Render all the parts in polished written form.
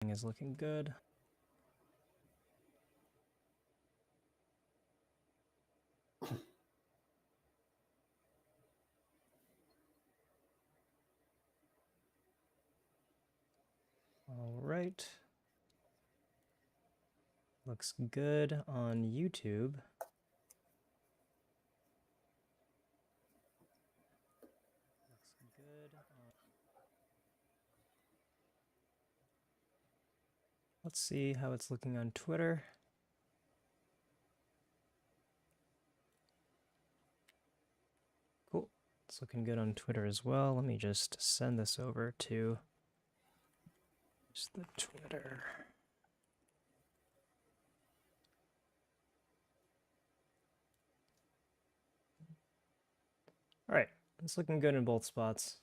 Is looking good. All right. Looks good on YouTube. Looks good on... Let's see how it's looking on Twitter. Cool. It's looking good on Twitter as well. Let me just send this over to just the Twitter. All right. It's looking good in both spots.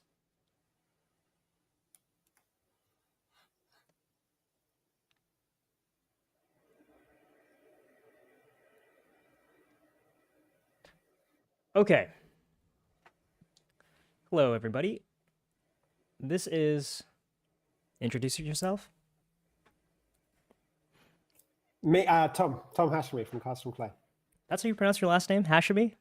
Okay. Hello, everybody. This is... Introduce yourself. Me, Tom Hashemi from Custom Clay. That's how you pronounce your last name, Hashemi?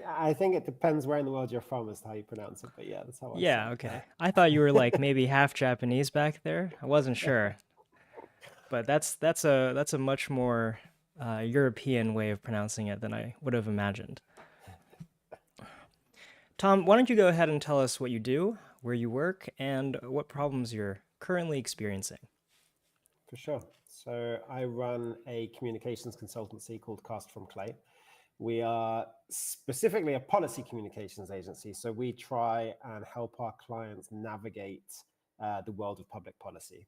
I think it depends where in the world you're from as to how you pronounce it, but yeah, that's how I say it. Okay. I thought you were like maybe half Japanese back there. I wasn't sure. But that's a much more European way of pronouncing it than I would have imagined. Tom, why don't you go ahead and tell us what you do, where you work, and what problems you're currently experiencing? For sure. So I run a communications consultancy called Cast from Clay. We are specifically a policy communications agency. So we try and help our clients navigate the world of public policy.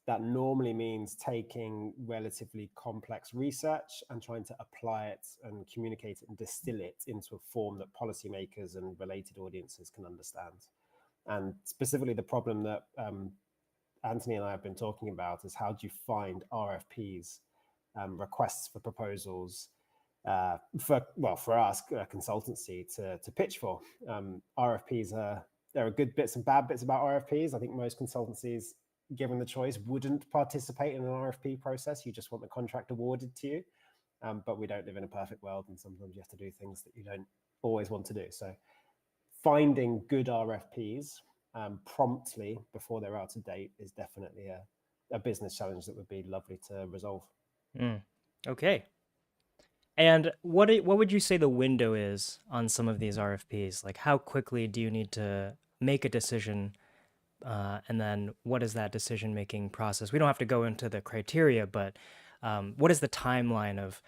That normally means taking relatively complex research and trying to apply it and communicate it and distill it into a form that policymakers and related audiences can understand. And specifically the problem that Anthony and I have been talking about is how do you find RFPs, requests for proposals, for us, a consultancy to pitch for. RFPs there are good bits and bad bits about RFPs. I think most consultancies, given the choice, wouldn't participate in an RFP process. You just want the contract awarded to you. But we don't live in a perfect world, and sometimes you have to do things that you don't always want to do. So finding good RFPs promptly before they're out of date is definitely a business challenge that would be lovely to resolve. Okay. And what would you say the window is on some of these RFPs? Like, how quickly do you need to make a decision? And then what is that decision-making process? We don't have to go into the criteria, but what is the timeline of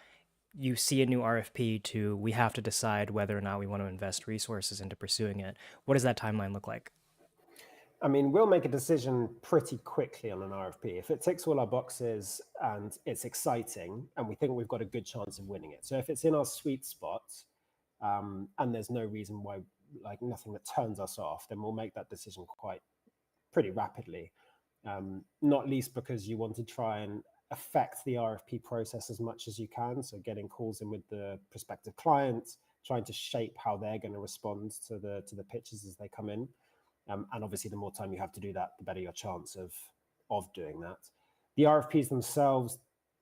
you see a new RFP to we have to decide whether or not we want to invest resources into pursuing it? What does that timeline look like? I mean, we'll make a decision pretty quickly on an RFP. If it ticks all our boxes and it's exciting and we think we've got a good chance of winning it. So if it's in our sweet spot and there's no reason why, like nothing that turns us off, then we'll make that decision pretty rapidly. Not least because you want to try and affect the RFP process as much as you can. So getting calls in with the prospective clients, trying to shape how they're going to respond to the pitches as they come in. And obviously, the more time you have to do that, the better your chance of doing that. The RFPs themselves,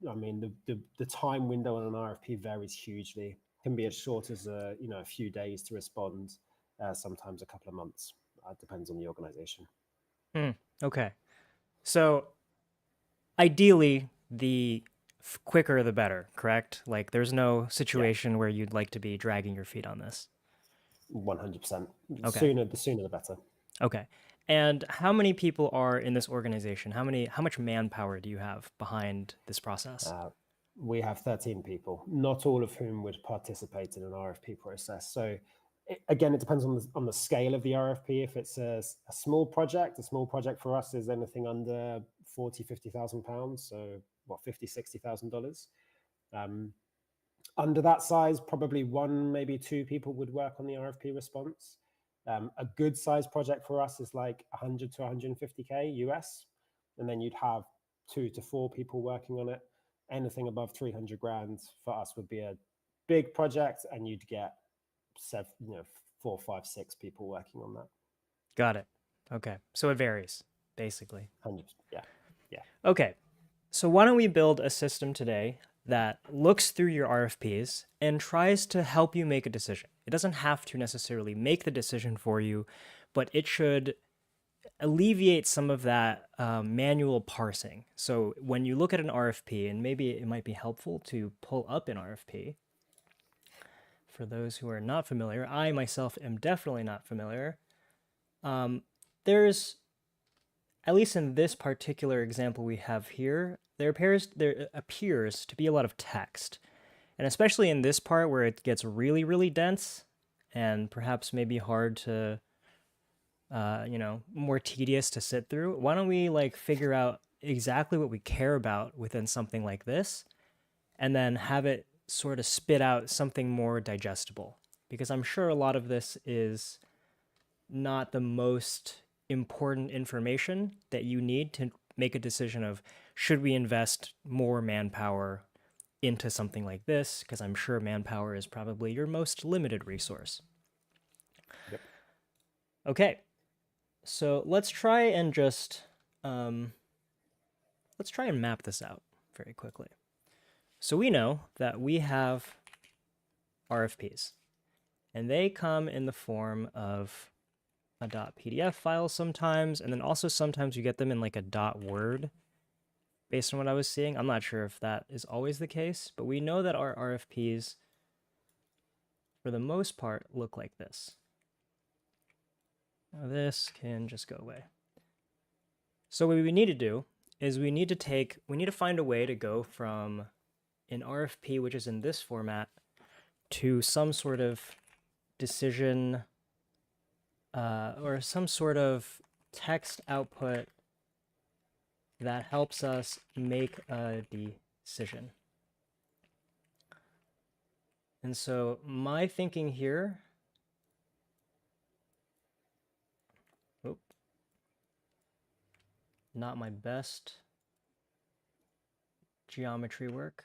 I mean, the time window on an RFP varies hugely. It can be as short as a few days to respond, sometimes a couple of months. It depends on the organization. Okay. So ideally, the quicker the better, correct? Like there's no situation where you'd like to be dragging your feet on this. 100%. Okay. The sooner the better. Okay. And how many people are in this organization? How much manpower do you have behind this process? We have 13 people, not all of whom would participate in an RFP process. So again, it depends on the scale of the RFP. If it's a small project for us is anything under 40, 50,000 pounds. So what, $50,000, $60,000. Under that size, probably one, maybe two people would work on the RFP response. A good size project for us is like 100 to 150K US. And then you'd have 2 to 4 people working on it. Anything above 300 grand for us would be a big project, and you'd get 4, 5, 6 people working on that. Got it. Okay. So it varies. basically. 100%. Yeah. Yeah. Okay, so why don't we build a system today that looks through your RFPs and tries to help you make a decision? It doesn't have to necessarily make the decision for you, but it should alleviate some of that manual parsing. So when you look at an RFP, and maybe it might be helpful to pull up an RFP. For those who are not familiar, I myself am definitely not familiar. There's, at least in this particular example we have here, there appears to be a lot of text. And especially in this part where it gets really, really dense and perhaps maybe hard to, more tedious to sit through, why don't we like figure out exactly what we care about within something like this and then have it sort of spit out something more digestible? Because I'm sure a lot of this is not the most important information that you need to make a decision of should we invest more manpower into something like this, because I'm sure manpower is probably your most limited resource. Yep. Okay, so let's try and just let's try and map this out very quickly. So we know that we have RFPs, and they come in the form of a .pdf file sometimes, and then also sometimes you get them in like a .word. Based on what I was seeing, I'm not sure if that is always the case, but we know that our RFPs, for the most part, look like this. Now this can just go away. So what we need to do is we need to find a way to go from an RFP, which is in this format, to some sort of decision or some sort of text output that helps us make a decision. And so my thinking here, not my best geometry work,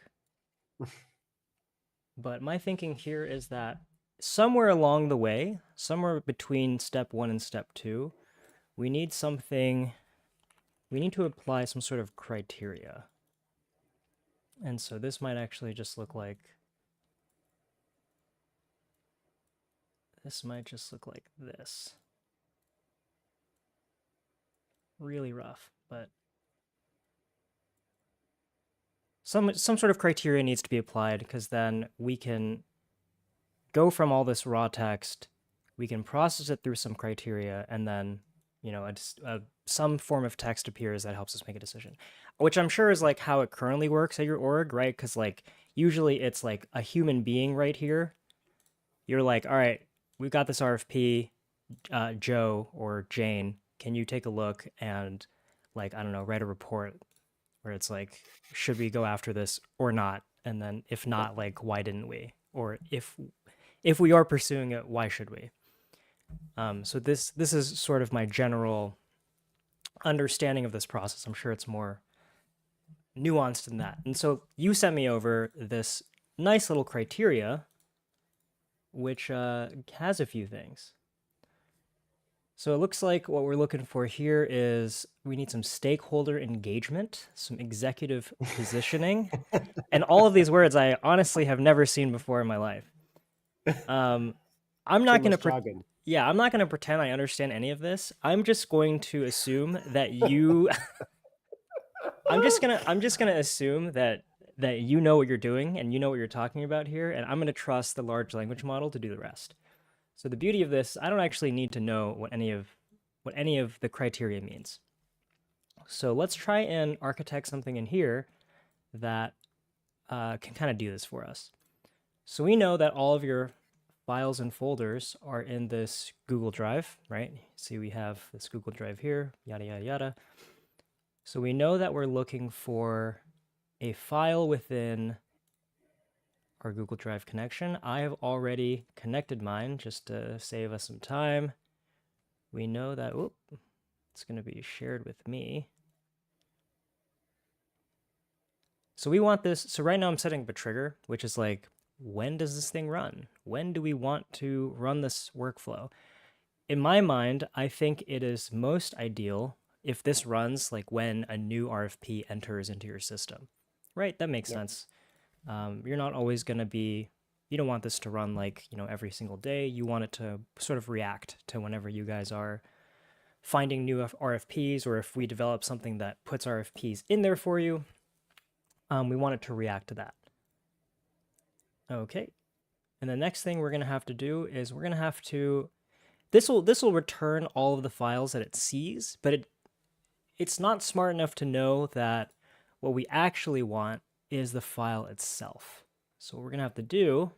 but my thinking here is that somewhere along the way, somewhere between step 1 and step 2, we need to apply some sort of criteria. And so this might actually just look like, this. Really rough, but some sort of criteria needs to be applied, because then we can go from all this raw text, we can process it through some criteria, and then some form of text appears that helps us make a decision, which I'm sure is like how it currently works at your org, right? Because like usually it's like a human being right here. You're like, all right, we've got this RFP, Joe or Jane, can you take a look and, like, I don't know, write a report where it's like, should we go after this or not? And then if not, like, why didn't we? Or if we are pursuing it, why should we? So this is sort of my general understanding of this process. I'm sure it's more nuanced than that. And so you sent me over this nice little criteria, which has a few things. So it looks like what we're looking for here is we need some stakeholder engagement, some executive positioning, and all of these words I honestly have never seen before in my life. I'm not going to I'm not going to pretend I understand any of this. I'm just going to assume that you I'm just going to assume that you know what you're doing and you know what you're talking about here, and I'm going to trust the large language model to do the rest. So the beauty of this, I don't actually need to know what any of the criteria means. So let's try and architect something in here that can kind of do this for us. So we know that all of your files and folders are in this Google Drive, right? See, we have this Google Drive here, yada, yada, yada. So we know that we're looking for a file within our Google Drive connection. I have already connected mine just to save us some time. We know that it's going to be shared with me. So we want this. So right now I'm setting up a trigger, which is like, when does this thing run? When do we want to run this workflow? In my mind, I think it is most ideal if this runs like when a new RFP enters into your system, right? That makes Yep. sense. You're not always going to be, you don't want this to run like, every single day. You want it to sort of react to whenever you guys are finding new RFPs, or if we develop something that puts RFPs in there for you, we want it to react to that. Okay. And the next thing we're going to have to do is we're going to have to, this will return all of the files that it sees, but it's not smart enough to know that what we actually want is the file itself. So what we're going to have to do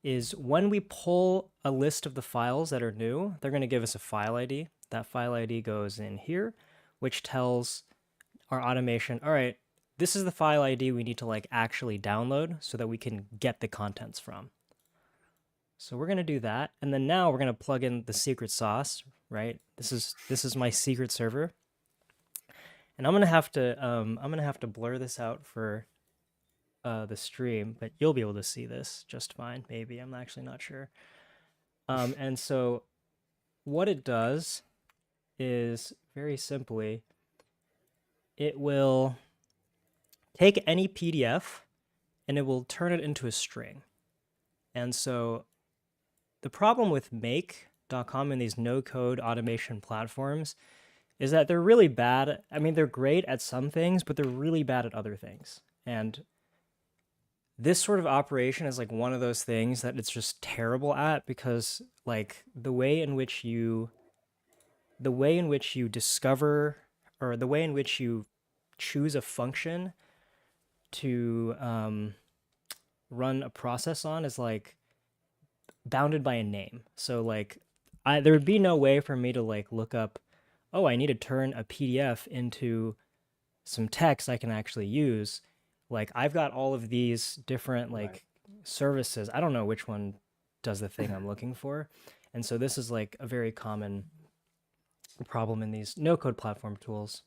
is when we pull a list of the files that are new, they're going to give us a file ID. That file ID goes in here, which tells our automation, all right, this is the file ID we need to like actually download so that we can get the contents from. So we're going to do that. And then now we're going to plug in the secret sauce, right? This is my secret server. And I'm going to have to blur this out for the stream, but you'll be able to see this just fine. Maybe, I'm actually not sure. And so what it does is very simply, it will take any PDF and it will turn it into a string. And so the problem with make.com and these no-code automation platforms is that they're really bad. I mean, they're great at some things, but they're really bad at other things. And this sort of operation is like one of those things that it's just terrible at, because like the way in which you discover, or the way in which you choose a function to run a process on is like bounded by a name. So like there would be no way for me to like look up, oh, I need to turn a PDF into some text I can actually use. Like I've got all of these different like services. I don't know which one does the thing I'm looking for. And so this is like a very common problem in these no-code platform tools,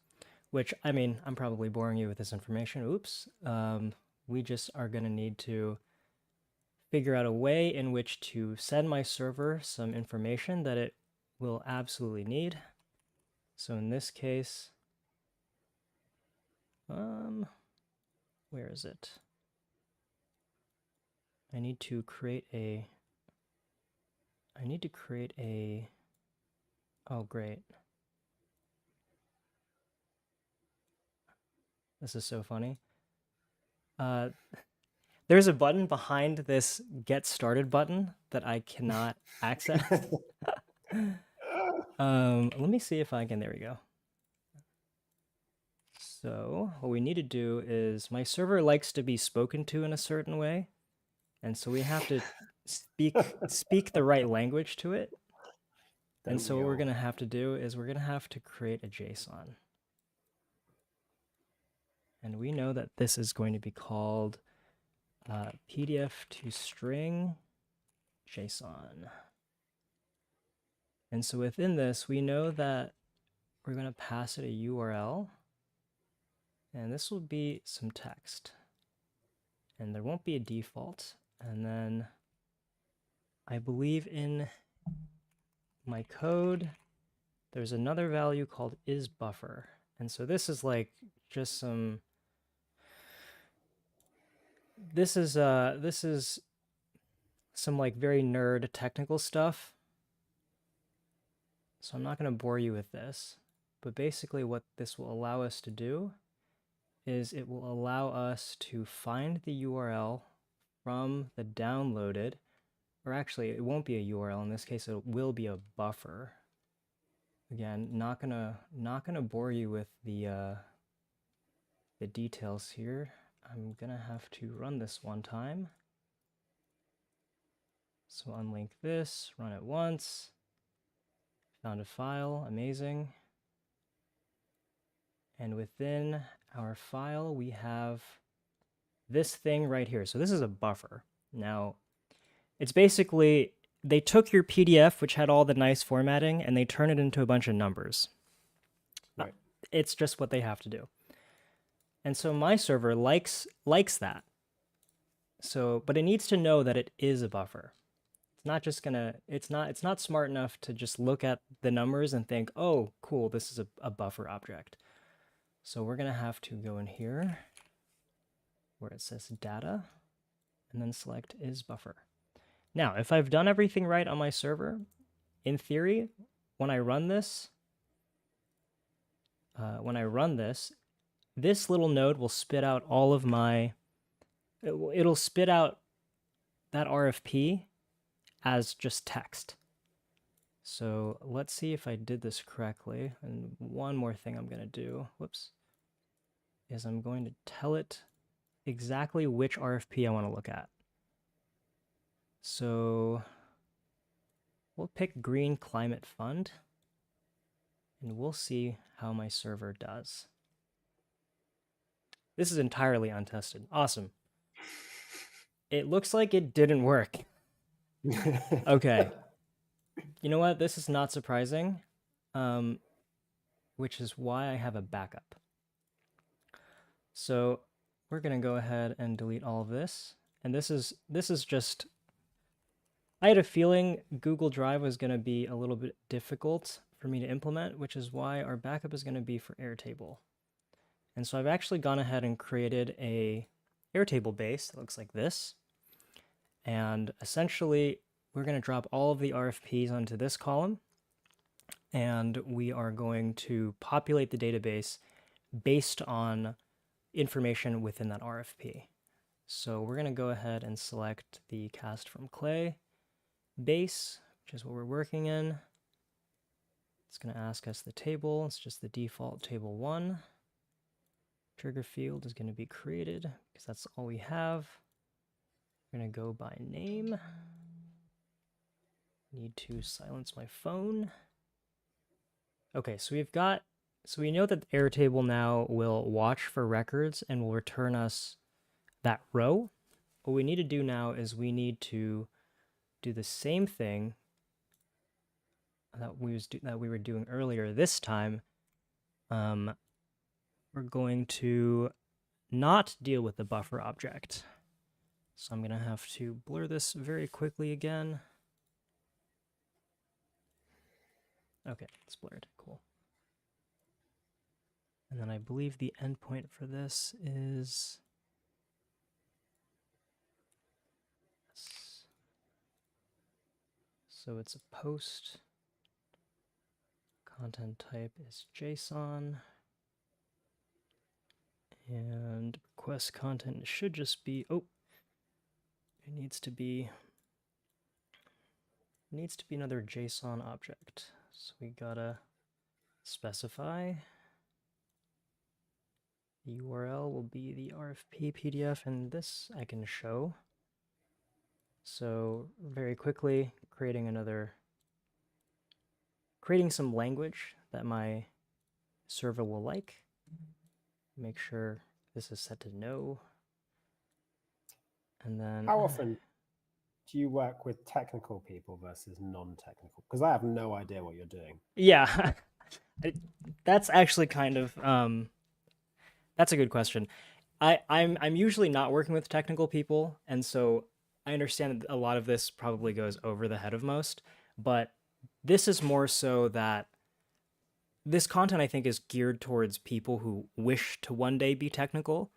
which, I mean, I'm probably boring you with this information. Oops. We just are going to need to figure out a way in which to send my server some information that it will absolutely need. So in this case, where is it? I need to create a, oh, great. This is so funny. There's a button behind this get started button that I cannot access. Let me see if I can, there we go. So what we need to do is, my server likes to be spoken to in a certain way. And so we have to speak the right language to it. And so what we're going to have to do is we're going to have to create a JSON. And we know that this is going to be called PDF to string JSON. And so within this, we know that we're going to pass it a URL. And this will be some text. And there won't be a default. And then I believe in my code, there's another value called isBuffer. And so this is like just some, this is some like very nerd technical stuff. So I'm not going to bore you with this, but basically what this will allow us to do is it will allow us to find the URL from the downloaded, or actually it won't be a URL in this case, it will be a buffer. Again, not gonna bore you with the details here. I'm gonna have to run this one time. So unlink this, run it once. Found a file, amazing. And within our file, we have this thing right here. So this is a buffer. Now, it's basically, they took your PDF, which had all the nice formatting, and they turn it into a bunch of numbers. Right. It's just what they have to do. And so my server likes that. So, but it needs to know that it is a buffer. It's not just gonna, it's not smart enough to just look at the numbers and think, oh, cool, this is a buffer object. So we're going to have to go in here where it says data and then select is buffer. Now, if I've done everything right on my server, in theory, when I run this, this little node will spit out all of my, it'll spit out that RFP as just text. So let's see if I did this correctly. And one more thing I'm going to do, whoops, is I'm going to tell it exactly which RFP I want to look at. So we'll pick Green Climate Fund, and we'll see how my server does. This is entirely untested. Awesome. It looks like it didn't work. Okay. You know what? This is not surprising, which is why I have a backup. So we're going to go ahead and delete all of this. And this is just, I had a feeling Google Drive was going to be a little bit difficult for me to implement, which is why our backup is going to be for Airtable. And so I've actually gone ahead and created a Airtable base that looks like this. And essentially, we're going to drop all of the RFPs onto this column. And we are going to populate the database based on information within that RFP. So we're going to go ahead and select the cast from clay base, which is what we're working in. It's going to ask us the table. It's just the default table 1. Trigger field is going to be created because that's all we have. We're going to go by name. Need to silence my phone. Okay, so we know that the Airtable now will watch for records and will return us that row. What we need to do now is we need to do the same thing that we were doing earlier. This time, we're going to not deal with the buffer object. So I'm going to have to blur this very quickly again. Okay, it's blurred. Cool. And then I believe the endpoint for this is so it's a post. Content type is JSON. And request content should just be, oh, it needs to be another JSON object. So we gotta specify. The URL will be the RFP PDF, and this I can show. So very quickly, creating some language that my server will like. Make sure this is set to no. And then How often do you work with technical people versus non-technical? Because I have no idea what you're doing. Yeah, that's actually kind of that's a good question. I'm usually not working with technical people, and so I understand that a lot of this probably goes over the head of most, but this is more so that this content I think is geared towards people who wish to one day be technical,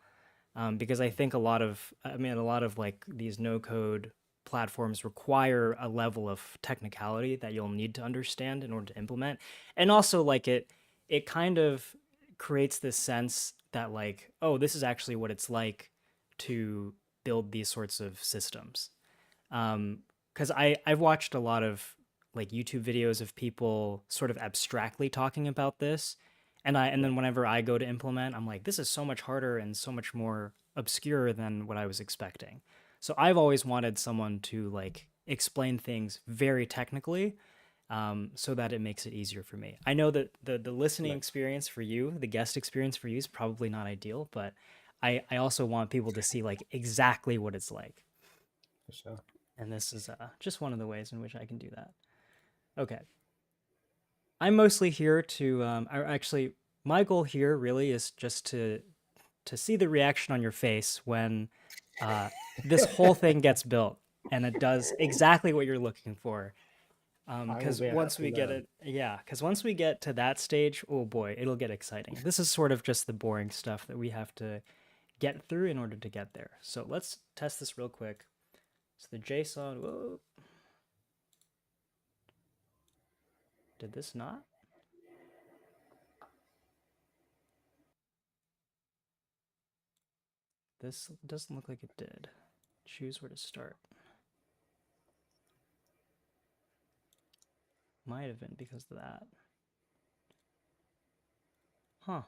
because I think a lot of like these no-code platforms require a level of technicality that you'll need to understand in order to implement, and also like it kind of creates this sense that like, oh, this is actually what it's like to build these sorts of systems. Because I've watched a lot of like YouTube videos of people sort of abstractly talking about this, and then whenever I go to implement, I'm like, this is so much harder and so much more obscure than what I was expecting. So I've always wanted someone to like explain things very technically, so that it makes it easier for me. I know that the listening experience for you, the guest experience for you, is probably not ideal, but I also want people to see like exactly what it's like. For sure. And this is just one of the ways in which I can do that. Okay. I'm mostly here to, actually, my goal here really is just to see the reaction on your face when this whole thing gets built and it does exactly what you're looking for. I will Because be a once happy we get man. it, yeah, because once we get to that stage, oh boy, it'll get exciting. This is sort of just the boring stuff that we have to get through in order to get there. So let's test this real quick. So the JSON, whoa, did this not? This doesn't look like it did. Choose where to start. Might have been because of that. Huh.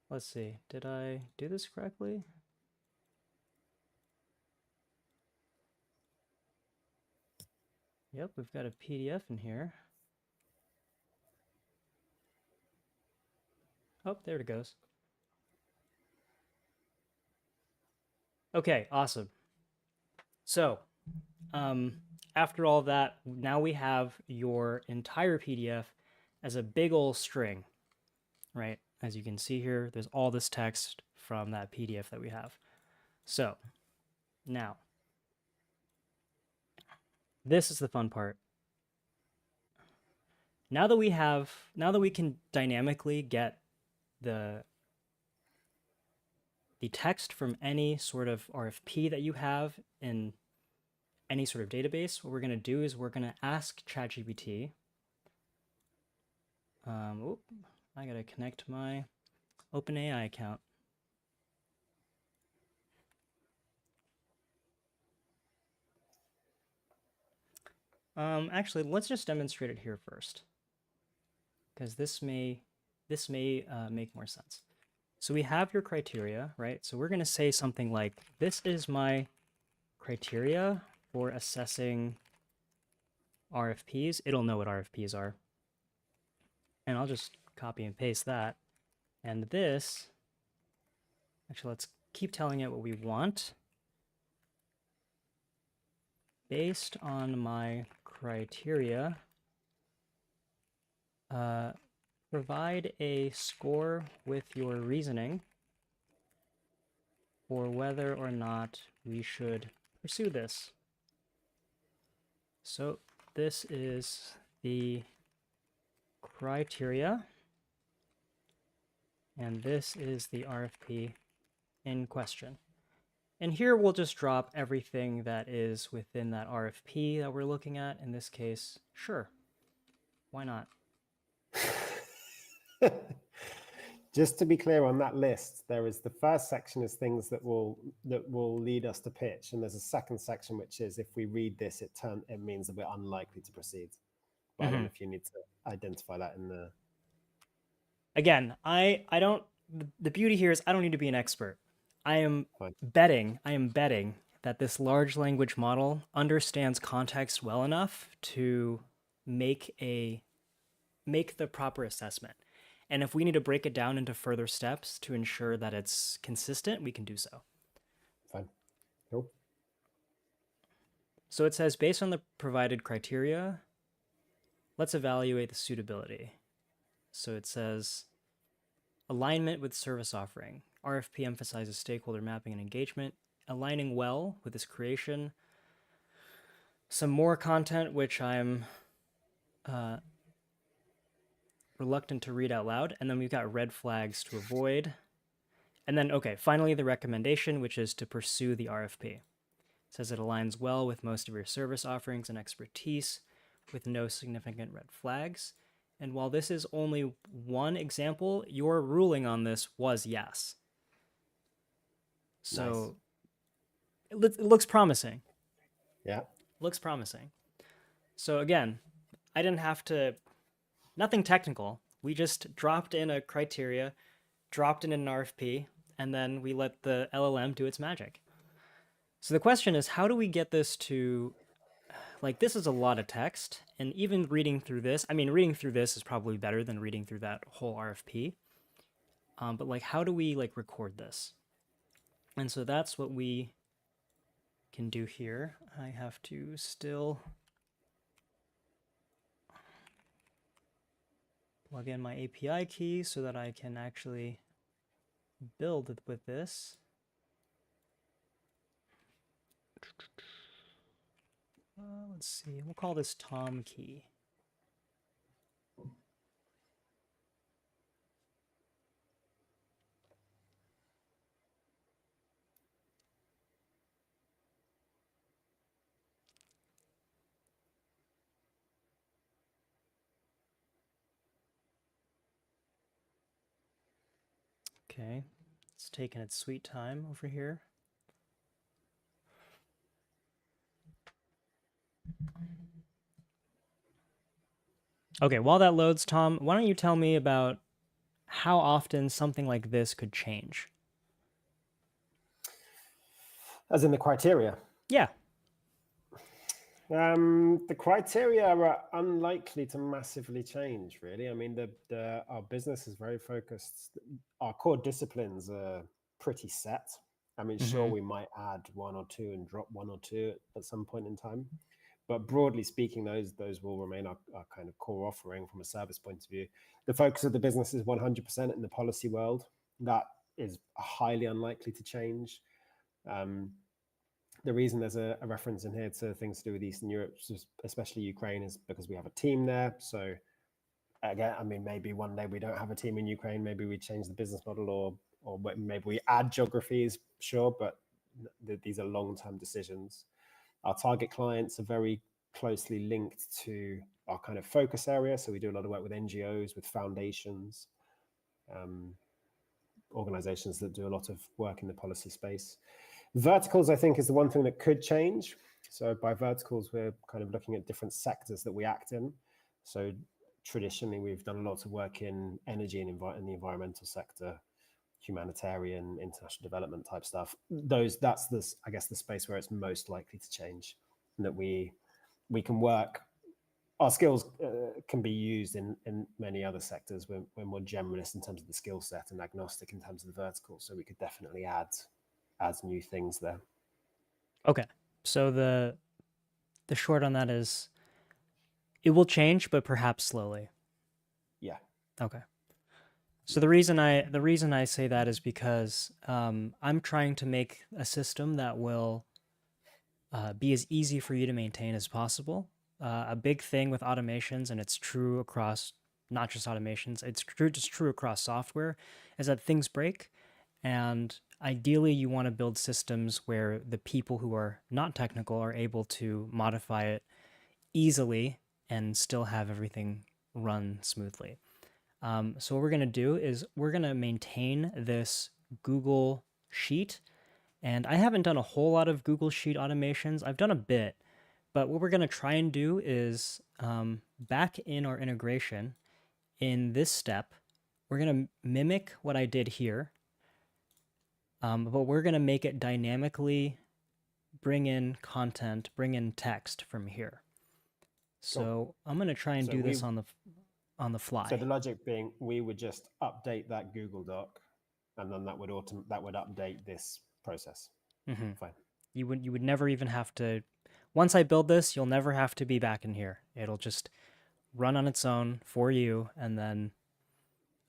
Let's see. Did I do this correctly? Yep, we've got a PDF in here. Oh, there it goes. Okay, awesome. So, um, after all that, now we have your entire PDF as a big old string, right? As you can see here, there's all this text from that PDF that we have. So, now, this is the fun part. Now that we can dynamically get the text from any sort of RFP that you have in any sort of database, what we're going to do is we're going to ask ChatGPT. I got to connect my OpenAI account. Actually, let's just demonstrate it here first, because this may make more sense. So we have your criteria, right? So we're going to say something like, this is my criteria for assessing RFPs. It'll know what RFPs are. And I'll just copy and paste that. And this, actually, let's keep telling it what we want. Based on my criteria, provide a score with your reasoning for whether or not we should pursue this. So this is the criteria, and this is the RFP in question. And here we'll just drop everything that is within that RFP that we're looking at. In this case, sure, why not? Just to be clear on that list, there is the first section is things that will lead us to pitch, and there's a second section which is if we read this, it means that we're unlikely to proceed. But I don't know if you need to identify that in the. Again, I don't. The beauty here is I don't need to be an expert. I am Fine. betting that this large language model understands context well enough to make the proper assessment. And if we need to break it down into further steps to ensure that it's consistent, we can do so. Fine. Cool. So it says, based on the provided criteria, let's evaluate the suitability. So it says, alignment with service offering. RFP emphasizes stakeholder mapping and engagement, aligning well with this creation. Some more content, which I'm reluctant to read out loud. And then we've got red flags to avoid. And then, okay, finally the recommendation, which is to pursue the RFP. It says it aligns well with most of your service offerings and expertise with no significant red flags. And while this is only one example, your ruling on this was yes. So nice. It looks promising. Yeah. Looks promising. So again, I didn't have to, nothing technical. We just dropped in a criteria, dropped in an RFP, and then we let the LLM do its magic. So the question is, how do we get this to, like, this is a lot of text, and even reading through this, I mean, reading through this is probably better than reading through that whole RFP. But like, how do we like record this? And so that's what we can do here. I have to still plug in my API key so that I can actually build with this. let's see. We'll call this Tom key. Okay, it's taking its sweet time over here. Okay, while that loads, Tom, why don't you tell me about how often something like this could change? As in the criteria. Yeah. The criteria are unlikely to massively change, really. I mean, our business is very focused. Our core disciplines are pretty set. I mean, sure, we might add one or two and drop one or two at some point in time, but broadly speaking, those will remain our kind of core offering from a service point of view. The focus of the business is 100% in the policy world. That is highly unlikely to change. The reason there's a reference in here to things to do with Eastern Europe, especially Ukraine, is because we have a team there. So again, I mean, maybe one day we don't have a team in Ukraine. Maybe we change the business model, or maybe we add geographies. Sure, but these are long-term decisions. Our target clients are very closely linked to our kind of focus area. So we do a lot of work with NGOs, with foundations, organizations that do a lot of work in the policy space. Verticals, I think, is the one thing that could change. So by verticals, we're kind of looking at different sectors that we act in. So traditionally, we've done a lot of work in energy and in the environmental sector, humanitarian, international development type stuff. That's this, I guess, the space where it's most likely to change, and that we can work. Our skills can be used in many other sectors. We're more generalist in terms of the skill set and agnostic in terms of the vertical. So we could definitely add new things there. Okay. So the short on that is it will change, but perhaps slowly. Yeah. Okay. So the reason I say that is because I'm trying to make a system that will be as easy for you to maintain as possible. A big thing with automations, and it's true across not just automations, it's true across software, is that things break. And ideally, you want to build systems where the people who are not technical are able to modify it easily and still have everything run smoothly. So what we're going to do is we're going to maintain this Google Sheet. And I haven't done a whole lot of Google Sheet automations. I've done a bit. But what we're going to try and do is back in our integration in this step, we're going to mimic what I did here. But we're going to make it dynamically bring in content, bring in text from here. So cool. I'm going to try and do this on the fly. So the logic being, we would just update that Google Doc, and then that would update this process. Mm-hmm. Fine. You would never even have to. Once I build this, you'll never have to be back in here. It'll just run on its own for you, and then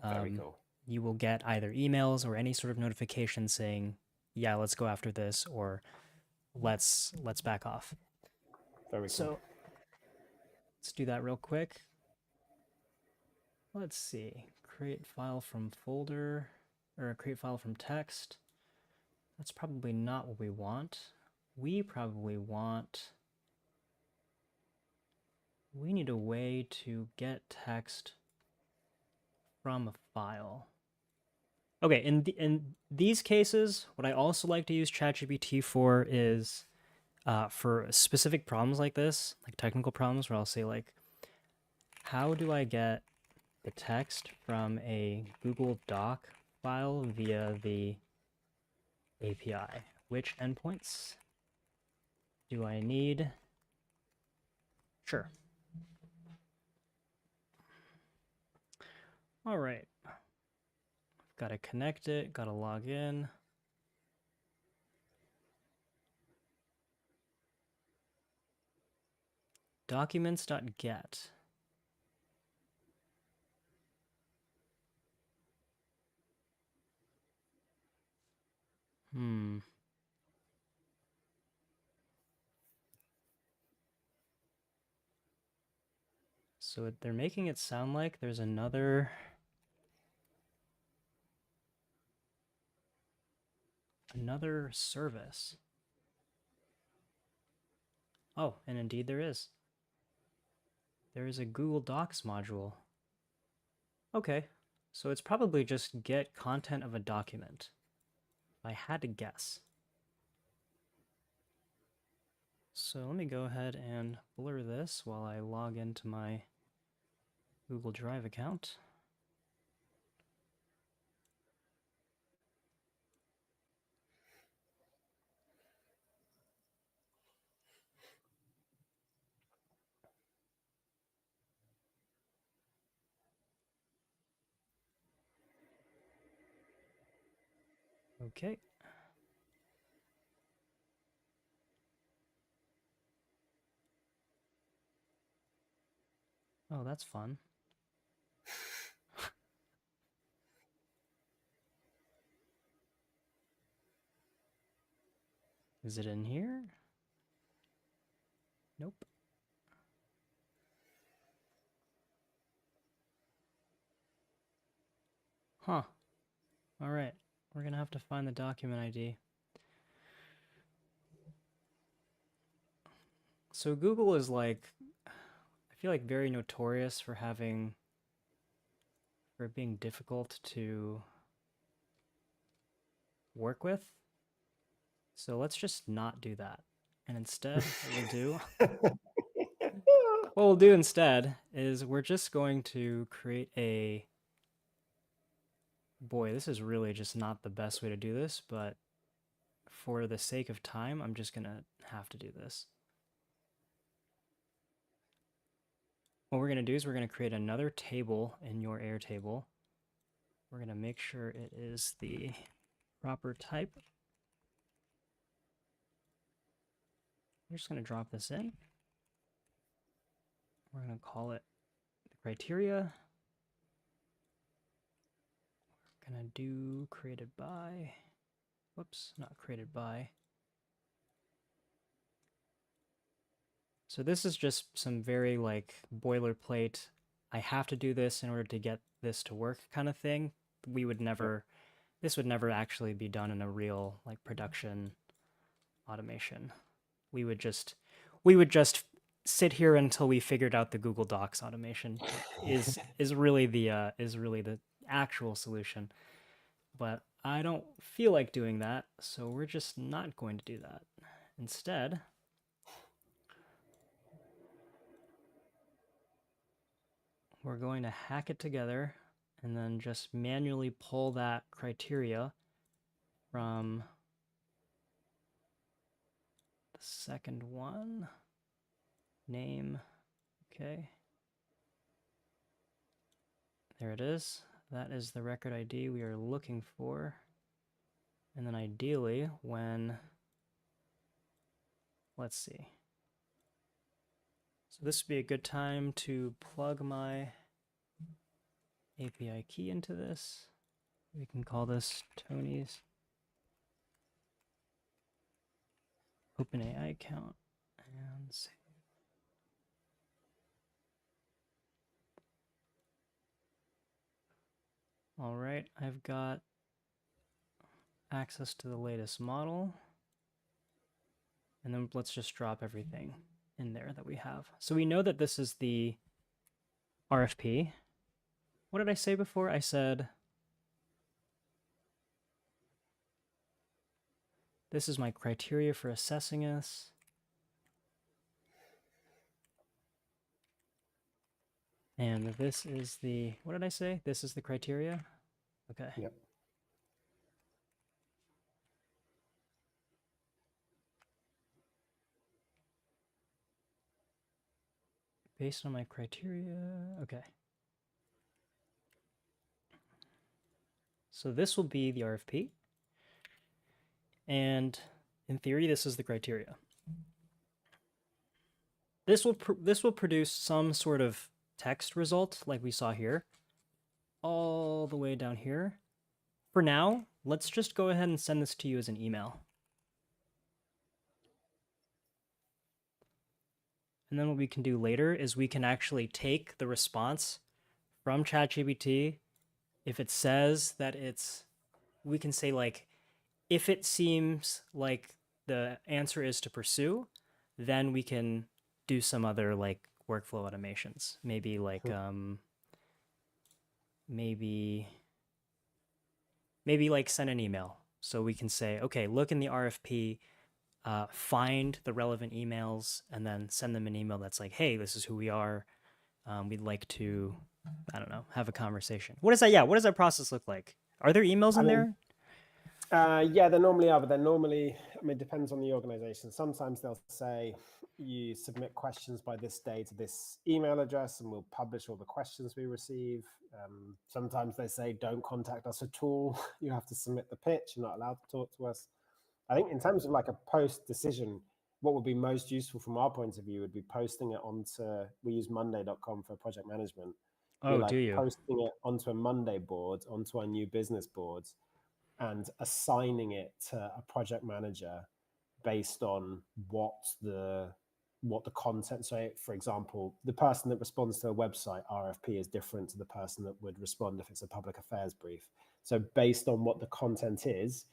very cool. You will get either emails or any sort of notification saying, "Yeah, let's go after this," or "Let's back off." Very cool. So let's do that real quick. Let's see. Create file from folder, or create file from text. That's probably not what we want. We probably want. We need a way to get text from a file. Okay, in these cases, what I also like to use ChatGPT for is for specific problems like this, like technical problems, where I'll say like, how do I get the text from a Google Doc file via the API? Which endpoints do I need? Sure. All right. Got to connect it, got to log in. Documents.get. So they're making it sound like there's another service. Oh, and indeed there is. There is a Google Docs module. Okay, so it's probably just get content of a document. If I had to guess. So let me go ahead and blur this while I log into my Google Drive account. Okay. Oh, that's fun. Is it in here? Nope. Huh. All right. We're going to have to find the document ID. So Google is like, I feel like very notorious for it being difficult to work with. So let's just not do that. And instead, what we'll do instead is we're just going to create a, boy, this is really just not the best way to do this, but for the sake of time, I'm just going to have to do this. What we're going to do is we're going to create another table in your Airtable. We're going to make sure it is the proper type. We're just going to drop this in. We're going to call it the criteria. We're going to do created by, whoops, not created by. So this is just some very like boilerplate, I have to do this in order to get this to work kind of thing. We would never, this would never actually be done in a real like production automation. We would just sit here until we figured out the Google Docs automation is really the actual solution. But I don't feel like doing that, so we're just not going to do that. Instead, we're going to hack it together and then just manually pull that criteria from the second one. Name, okay. There it is. That is the record ID we are looking for. And then ideally, when, let's see. So this would be a good time to plug my API key into this. We can call this Tony's OpenAI account and save. All right, I've got access to the latest model. And then let's just drop everything in there that we have. So we know that this is the RFP. What did I say before? I said this is my criteria for assessing this. And this is the, what did I say? This is the criteria? Okay. Yep. Based on my criteria, okay. So this will be the RFP. And in theory, this is the criteria. This will produce some sort of text result like we saw here, all the way down here. For now, let's just go ahead and send this to you as an email. And then what we can do later is we can actually take the response from ChatGPT. If it says that we can say like, if it seems like the answer is to pursue, then we can do some other like workflow automations. Maybe like maybe like send an email. So we can say, okay, look in the RFP, find the relevant emails, and then send them an email that's like, hey, this is who we are. We'd like to, I don't know, have a conversation. What is that? Yeah, what does that process look like? Are there emails I in mean, there? yeah, they normally are, but they're normally, I mean, it depends on the organization. Sometimes they'll say you submit questions by this day to this email address and we'll publish all the questions we receive. Sometimes they say don't contact us at all. You have to submit the pitch. You're not allowed to talk to us. I think in terms of like a post decision, what would be most useful from our point of view would be posting it onto, we use monday.com for project management. We're Oh, do like you? posting it onto a Monday board, onto our new business boards, and assigning it to a project manager based on what the content. So, for example, the person that responds to a website RFP is different to the person that would respond if it's a public affairs brief. So, based on what the content is,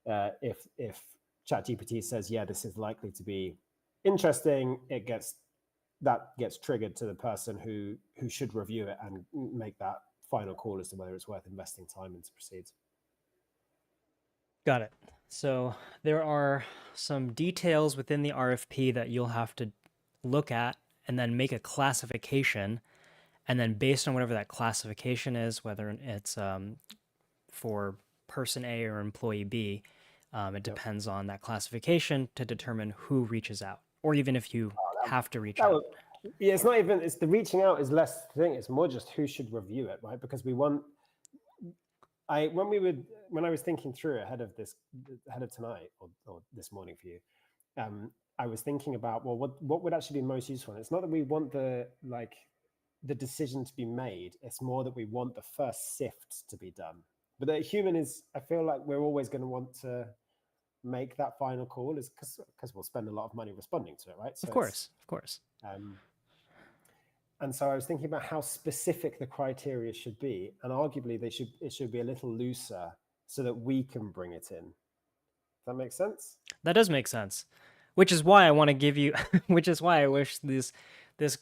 if ChatGPT says, yeah, this is likely to be interesting, that gets triggered to the person who should review it and make that final call as to whether it's worth investing time in to proceed. Got it. So there are some details within the RFP that you'll have to look at and then make a classification. And then based on whatever that classification is, whether it's for person A or employee B, it Yep. depends on that classification to determine who reaches out, or even if you have to reach That out. would, yeah, it's not even, it's the reaching out is less the thing. It's more just who should review it, right? Because we want, when I was thinking through ahead of tonight or this morning for you, I was thinking about, well, what would actually be most useful? And it's not that we want the decision to be made. It's more that we want the first sift to be done. But the human is, I feel like we're always going to want to make that final call, is because we'll spend a lot of money responding to it, right? Of So course, of course. um, and so I was thinking about how specific the criteria should be, and arguably it should be a little looser so that we can bring it in. Does that make sense? That does make sense. Which is why I want to give you, which is why I wish this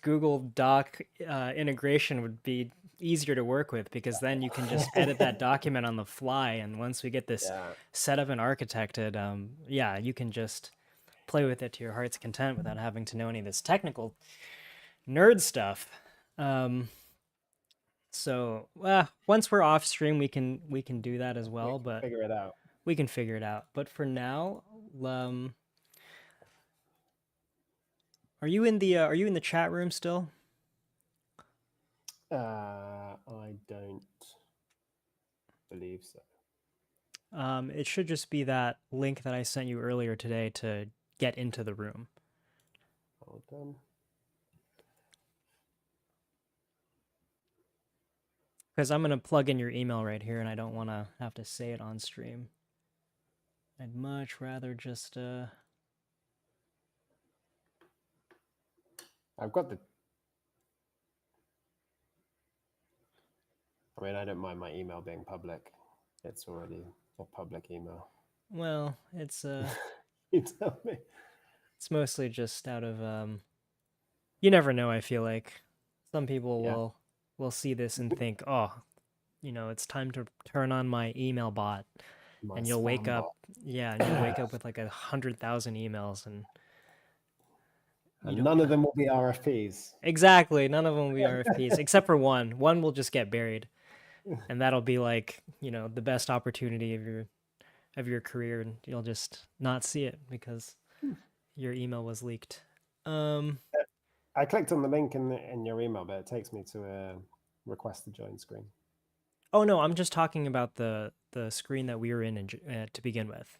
Google Doc integration would be easier to work with, because then you can just edit that document on the fly. And once we get this Yeah. set up and architected, yeah, you can just play with it to your heart's content without having to know any of this technical nerd stuff. Um, so once we're off stream, we can do that as We well, can but figure it out. we can figure it out. But for now, are you in the chat room still? I don't believe so. It should just be that link that I sent you earlier today to get into the room. Hold on. Because I'm gonna plug in your email right here, and I don't want to have to say it on stream. I'd much rather just I've got the. I mean, I don't mind my email being public. It's already a public email. well, You tell me. it's mostly just out of you never know, I feel like some people Yeah. will see this and think, "Oh, it's time to turn on my email bot." My And you'll wake spam up, bot. yeah, and you'll wake up with like 100,000 emails, and you And don't none of them will be RFPs. exactly, none of them will be RFPs except for one. One will just get buried, and that'll be like, the best opportunity of your career, and you'll just not see it because your email was leaked. I clicked on the link in your email, but it takes me to a request to join screen. Oh no, I'm just talking about the screen that we were in to begin with.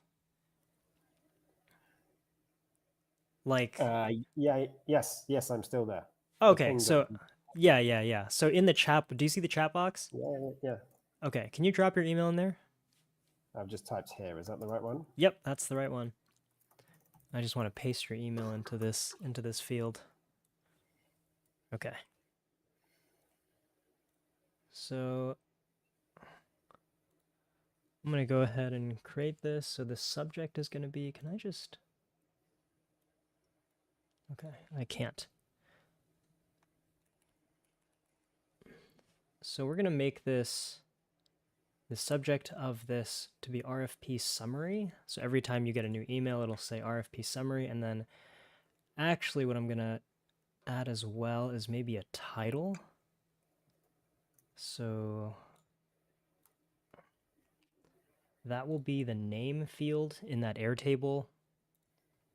Like, Yeah, yes, I'm still there. The okay, ping so doesn't. yeah. So in the chat, do you see the chat box? Yeah. Okay, can you drop your email in there? I've just typed here. Is that the right one? Yep, that's the right one. I just want to paste your email into this field. Okay. So I'm going to go ahead and create this. So the subject is going to be, can I just, okay, I can't. So we're going to make this, the subject of this to be RFP summary. So every time you get a new email, it'll say RFP summary. And then actually what I'm going to add as well is maybe a title. So that will be the name field in that Airtable.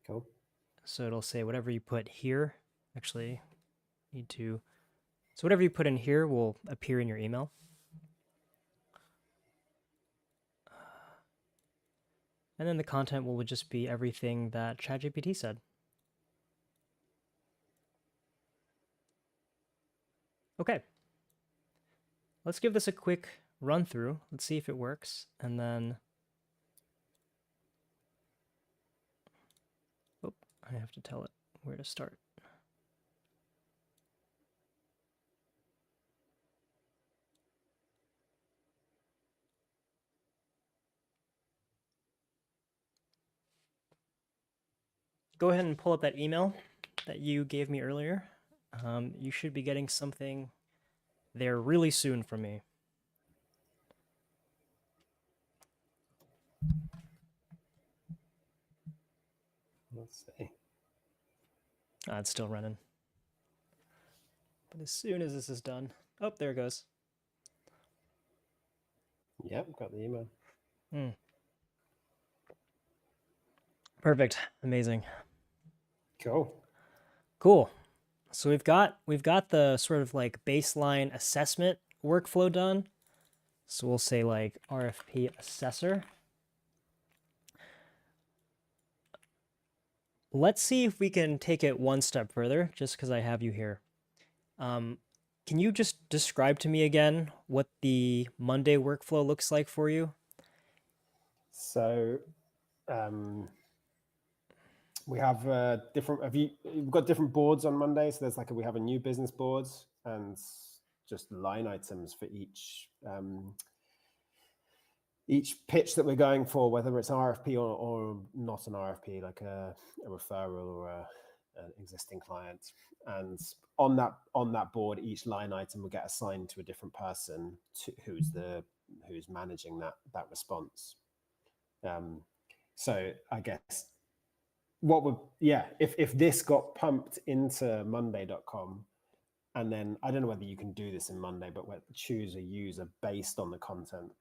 Cool. So it'll say whatever you put here. Actually, need to. So whatever you put in here will appear in your email. And then the content will just be everything that ChatGPT said. Okay. Let's give this a quick run through. Let's see if it works. And then, oh, I have to tell it where to start. Go ahead and pull up that email that you gave me earlier. You should be getting something there really soon from me. Let's see. It's still running. But as soon as this is done, oh, there it goes. Yep, got the email. Perfect. Amazing. Cool. Cool. So we've got the sort of like baseline assessment workflow done. So we'll say like RFP assessor. Let's see if we can take it one step further, just because I have you here. Can you just describe to me again what the Monday workflow looks like for you? So we have different. We've got different boards on Monday. So there's we have a new business board and just line items for each pitch that we're going for, whether it's an RFP or not an RFP, like a referral or an existing client. And on that board, each line item will get assigned to a different person who's managing that response. So I guess if this got pumped into Monday.com, and then I don't know whether you can do this in Monday, but choose a user based on the content.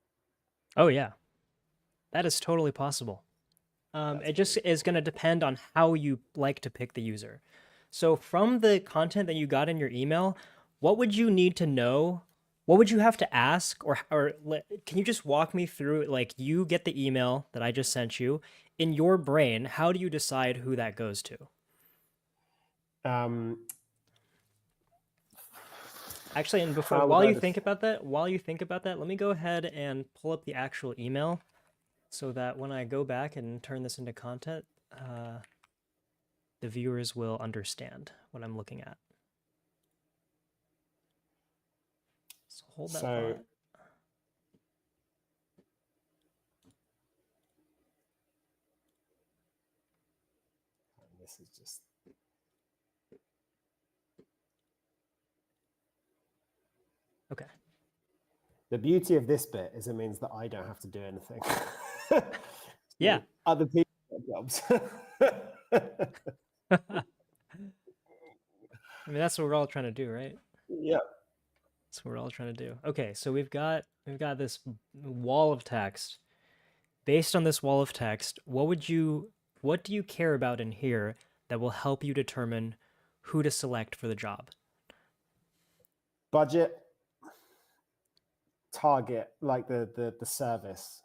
Oh yeah, that is totally possible. It just is going to depend on how you like to pick the user. So from the content that you got in your email, what would you need to know? What would you have to ask? Or can you just walk me through, like you get the email that I just sent you, in your brain, how do you decide who that goes to? Actually, and while you think about that, let me go ahead and pull up the actual email so that when I go back and turn this into content, the viewers will understand what I'm looking at. So hold that thought. This is just... Okay. The beauty of this bit is it means that I don't have to do anything. Yeah. Other people get jobs. I mean, that's what we're all trying to do, right? Yeah. That's what we're all trying to do. Okay, so we've got this wall of text. Based on this wall of text, what do you care about in here that will help you determine who to select for the job? Budget, target, like the service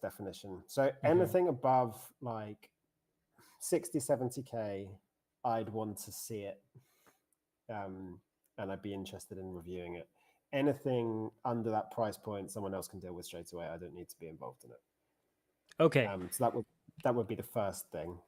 definition. So anything above like 60, 70K, I'd want to see it. And I'd be interested in reviewing it. Anything under that price point, someone else can deal with straight away. I don't need to be involved in it. Okay. So that would be the first thing.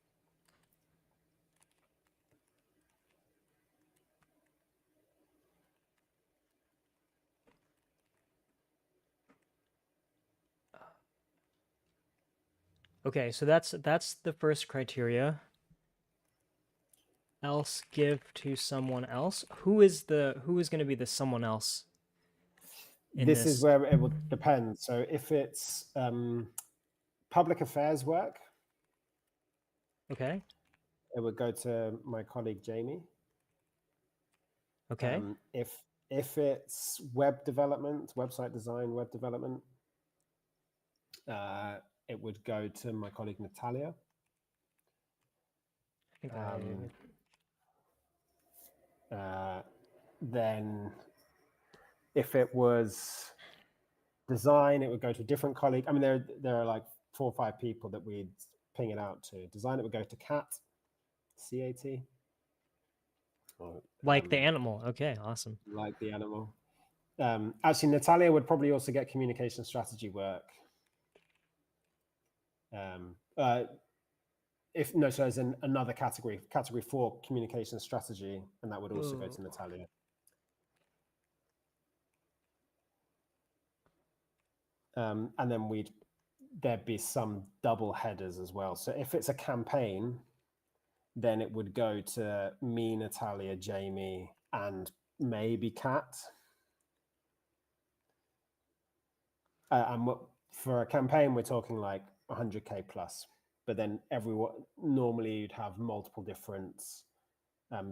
Okay, so that's the first criteria. Else give to someone else. Who is going to be the someone else in This is this? where it will depend. So if it's public affairs work, Okay. it would go to my colleague Jamie. Okay. If it's web development, website design, web development, it would go to my colleague Natalia. I think Then if it was design, it would go to a different colleague. I mean, there are like 4 or 5 people that we'd ping it out to. Design, it would go to Cat, CAT. Or, like the animal. Okay, awesome. like the animal. Actually, Natalia would probably also get communication strategy work. If no, so there's another category 4 communication strategy, and that would also go to Natalia. And then there'd be some double headers as well. So if it's a campaign, then it would go to me, Natalia, Jamie, and maybe Kat. And for a campaign, we're talking like 100K plus. But then normally you'd have multiple different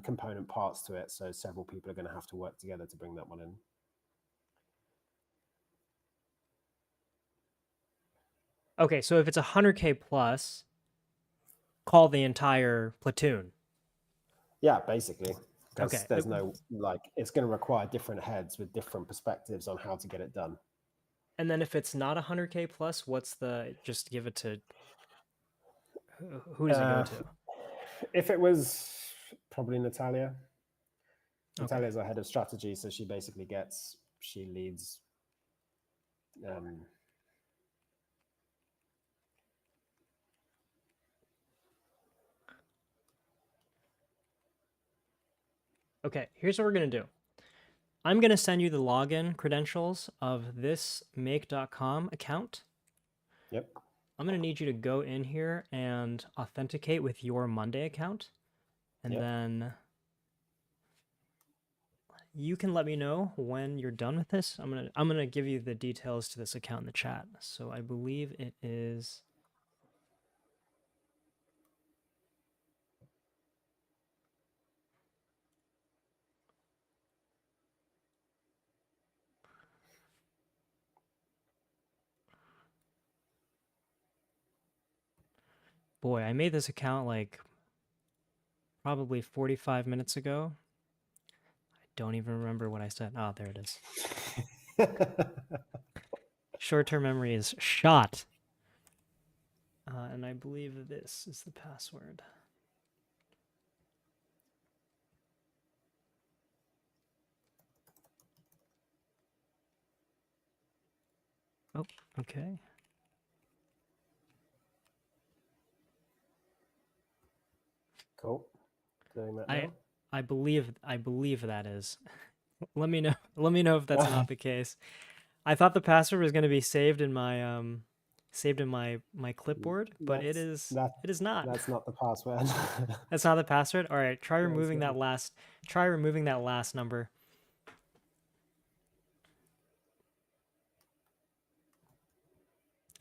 component parts to it. So several people are going to have to work together to bring that one in. Okay, so if it's 100K plus, call the entire platoon. Yeah, basically. Okay. There's no, like, it's going to require different heads with different perspectives on how to get it done. And then if it's not 100K plus, just give it to, who does it go to? If it was probably Natalia. Okay. Natalia's our head of strategy, so she basically she leads. Okay, here's what we're going to do. I'm going to send you the login credentials of this make.com account. Yep. I'm going to need you to go in here and authenticate with your Monday account. And then you can let me know when you're done with this. I'm going to give you the details to this account in the chat. So I believe it is Boy, I made this account like probably 45 minutes ago. I don't even remember what I said. Oh, there it is. Short-term memory is shot. And I believe this is the password. Oh, okay. Cool. Doing that now. I believe that is. Let me know. Let me know if that's not the case. I thought the password was going to be saved in my clipboard, but it is not. That's not the password. That's not the password. All right, try removing that last. Try removing that last number.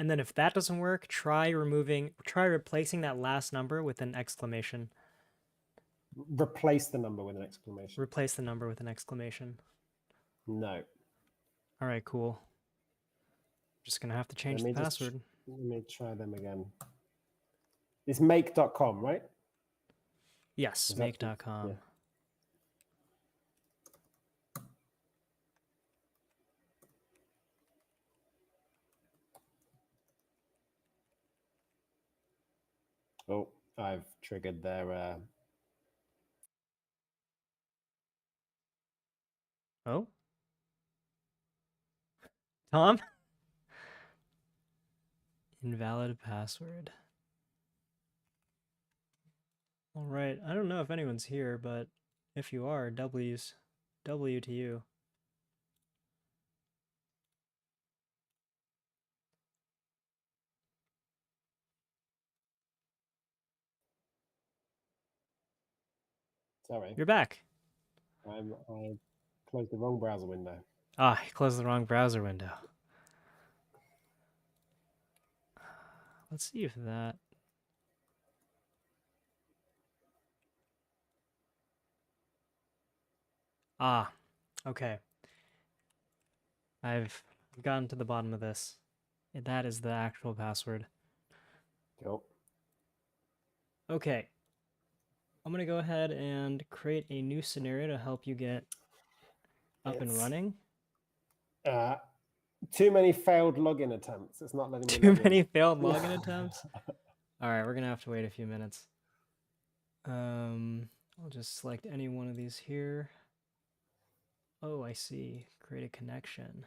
And then if that doesn't work, try replacing that last number with an exclamation. Replace the number with an exclamation. Replace the number with an exclamation. No. All right, cool. Just going to have to change the password. Let me try them again. It's make.com, right? Yes, make.com. Yeah. Oh, I've triggered their... Oh? Tom? Invalid password. All right. I don't know if anyone's here, but if you are, W to you. Sorry, You're back. I closed the wrong browser window. Ah, I closed the wrong browser window. Let's see if that... Ah, okay. I've gotten to the bottom of this. That is the actual password. Cool. Okay. I'm going to go ahead and create a new scenario to help you get up and It's running. too many failed login attempts. It's not letting me Too log in. many failed login attempts? All right, we're going to have to wait a few minutes. I'll just select any one of these here. Oh, I see. Create a connection.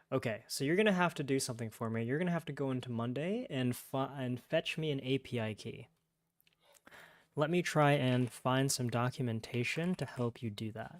Okay, so you're going to have to do something for me. You're going to have to go into Monday and fetch me an API key. Let me try and find some documentation to help you do that.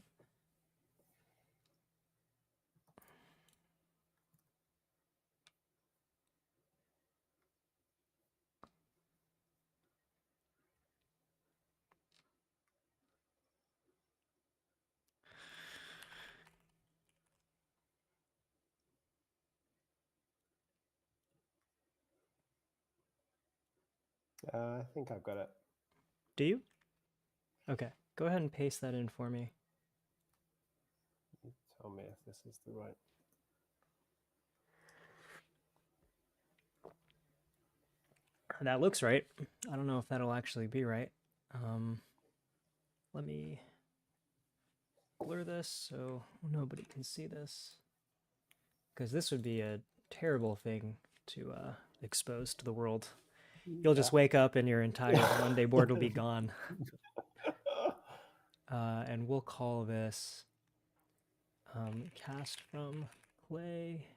I think I've got it. Do you? Okay, go ahead and paste that in for me. Tell me if this is the right. That looks right. I don't know if that'll actually be right. Let me blur this so nobody can see this, because this would be a terrible thing to expose to the world. You'll just wake up and your entire Monday board will be gone. And we'll call this cast from clay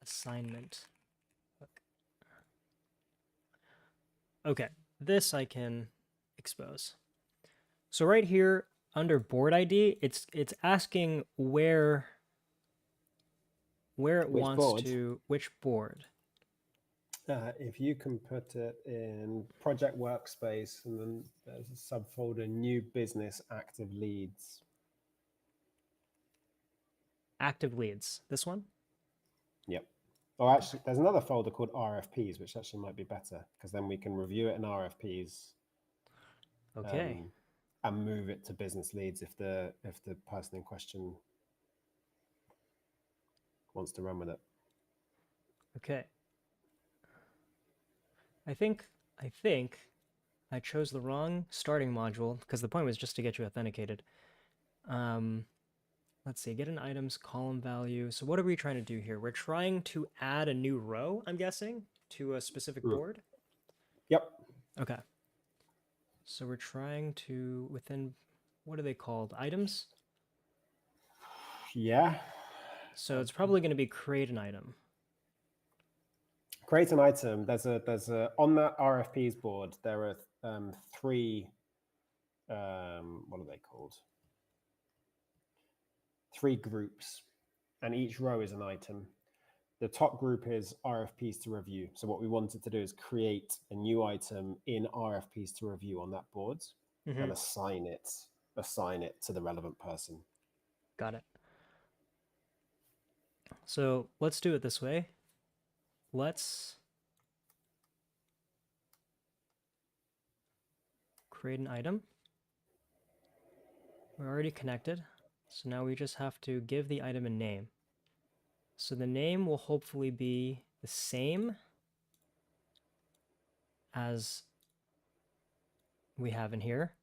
assignment. Okay, this I can expose. So right here under board ID, it's asking where it Which wants board? to, which board. If you can put it in project workspace, and then there's a subfolder new business active leads. Active leads. This one? Yep. Or actually, there's another folder called RFPs, which actually might be better, because then we can review it in RFPs. Okay. And move it to business leads if the person in question wants to run with it. Okay. I think I chose the wrong starting module because the point was just to get you authenticated. Let's see, get an items column value. So what are we trying to do here? We're trying to add a new row, I'm guessing, to a specific board. Yep. Okay. So we're trying to, within, what are they called? Items? Yeah. So it's probably going to be create an item. Create an item. There's a on that RFPs board, there are three, what are they called? Three groups, and each row is an item. The top group is RFPs to review. So what we wanted to do is create a new item in RFPs to review on that board and assign it to the relevant person. Got it. So let's do it this way. Let's create an item. We're already connected. So now we just have to give the item a name. So the name will hopefully be the same as we have in here.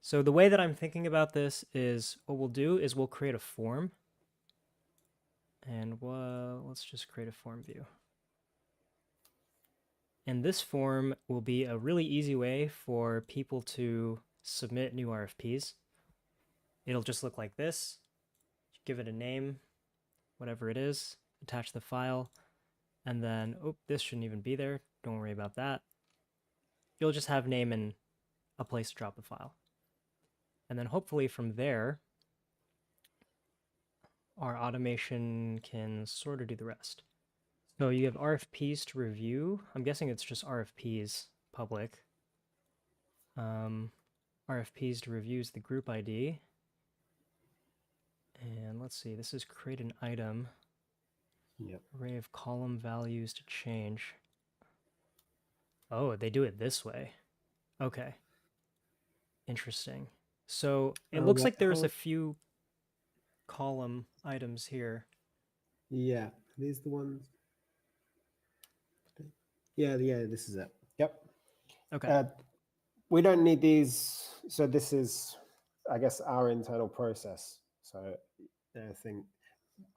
So the way that I'm thinking about this is what we'll do is we'll create a form. And let's just create a form view. And this form will be a really easy way for people to submit new RFPs. It'll just look like this. Give it a name, whatever it is, attach the file, and then, oh, this shouldn't even be there. Don't worry about that. You'll just have name and a place to drop the file. And then hopefully from there, our automation can sort of do the rest. So you have RFPs to review. I'm guessing it's just RFPs public. RFPs to reviews the group ID. And let's see, this is create an item. Yep. Array of column values to change. Oh, they do it this way. Okay. Interesting. So it looks Wait, like there's a hold. few column items here. Yeah, these the ones. Yeah, this is it. Yep. Okay. We don't need these. So this is, I guess, our internal process. So I think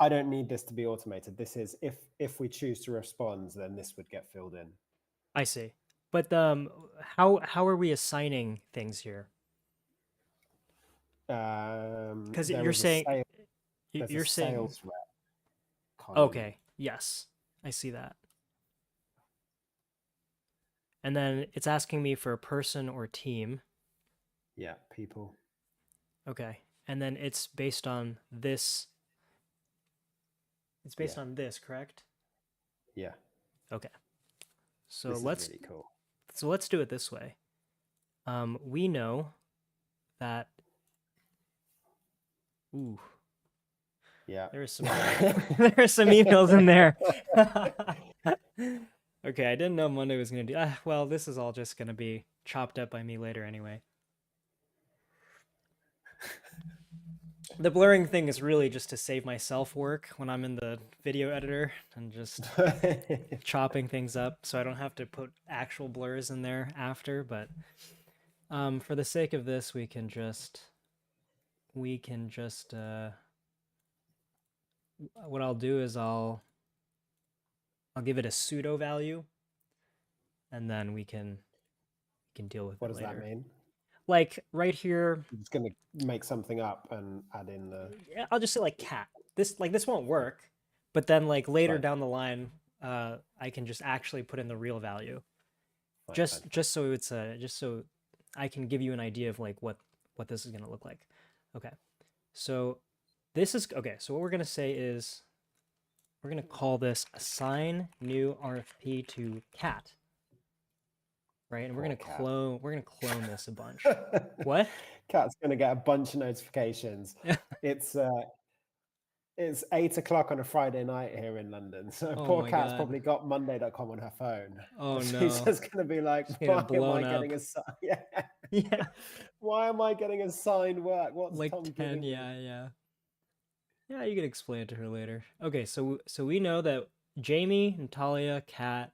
I don't need this to be automated. This is if we choose to respond, then this would get filled in. I see. But how are we assigning things here? Because There is a sale. There's a you're saying sales rep column. okay, yes, I see that. And then it's asking me for a person or team. Yeah, people. Okay. And then it's based on this. It's based on this, correct? Yeah. Okay. So This is let's really cool. do it this way. We know that. Ooh, Yeah. there are some there are some emails in there. Okay, I didn't know Monday was gonna do. Well, this is all just gonna be chopped up by me later anyway. The blurring thing is really just to save myself work when I'm in the video editor and just chopping things up so I don't have to put actual blurs in there after, but for the sake of this we can just what I'll do is I'll give it a pseudo value and then we can deal with What it does that later. mean? Like right here, I'm just gonna make something up and add in the. I'll just say like cat. This won't work, but then like later Fine. down the line, I can just actually put in the real value. Fine, Just so it's just so I can give you an idea of like what this is gonna look like. Okay, so this is okay. So what we're gonna say is we're gonna call this assign new RFP to cat, right? And Poor cat. we're gonna clone this a bunch. What? Cat's gonna get a bunch of notifications. It's 8 o'clock on a Friday night here in London. So Oh poor my Cat's god. probably got Monday.com on her phone. Oh She's no. just going to be like, Just gonna why am blown I up. getting yeah. Yeah. Why am I getting assigned work? What's Like Tom 10, giving me? yeah. Yeah, you can explain it to her later. Okay, so we know that Jamie, Natalia, Kat,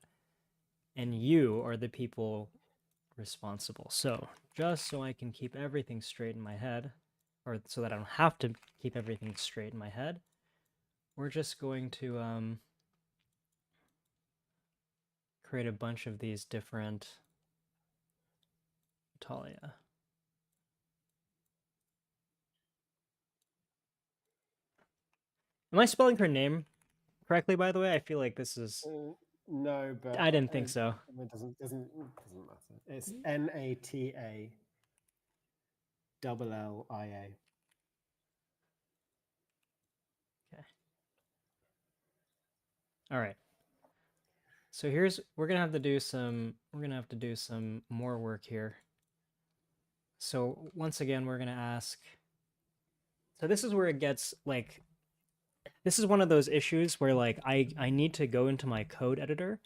and you are the people responsible. So just so I can keep everything straight in my head, or so that I don't have to keep everything straight in my head, we're just going to create a bunch of these different Natalia. Am I spelling her name correctly, by the way? I feel like this is. No, but I didn't think so. it doesn't matter. It's NATALLIA. Okay. All right. So we're gonna have to do some more work here. So once again, we're gonna ask. So this is where it gets like, this is one of those issues where like I need to go into my code editor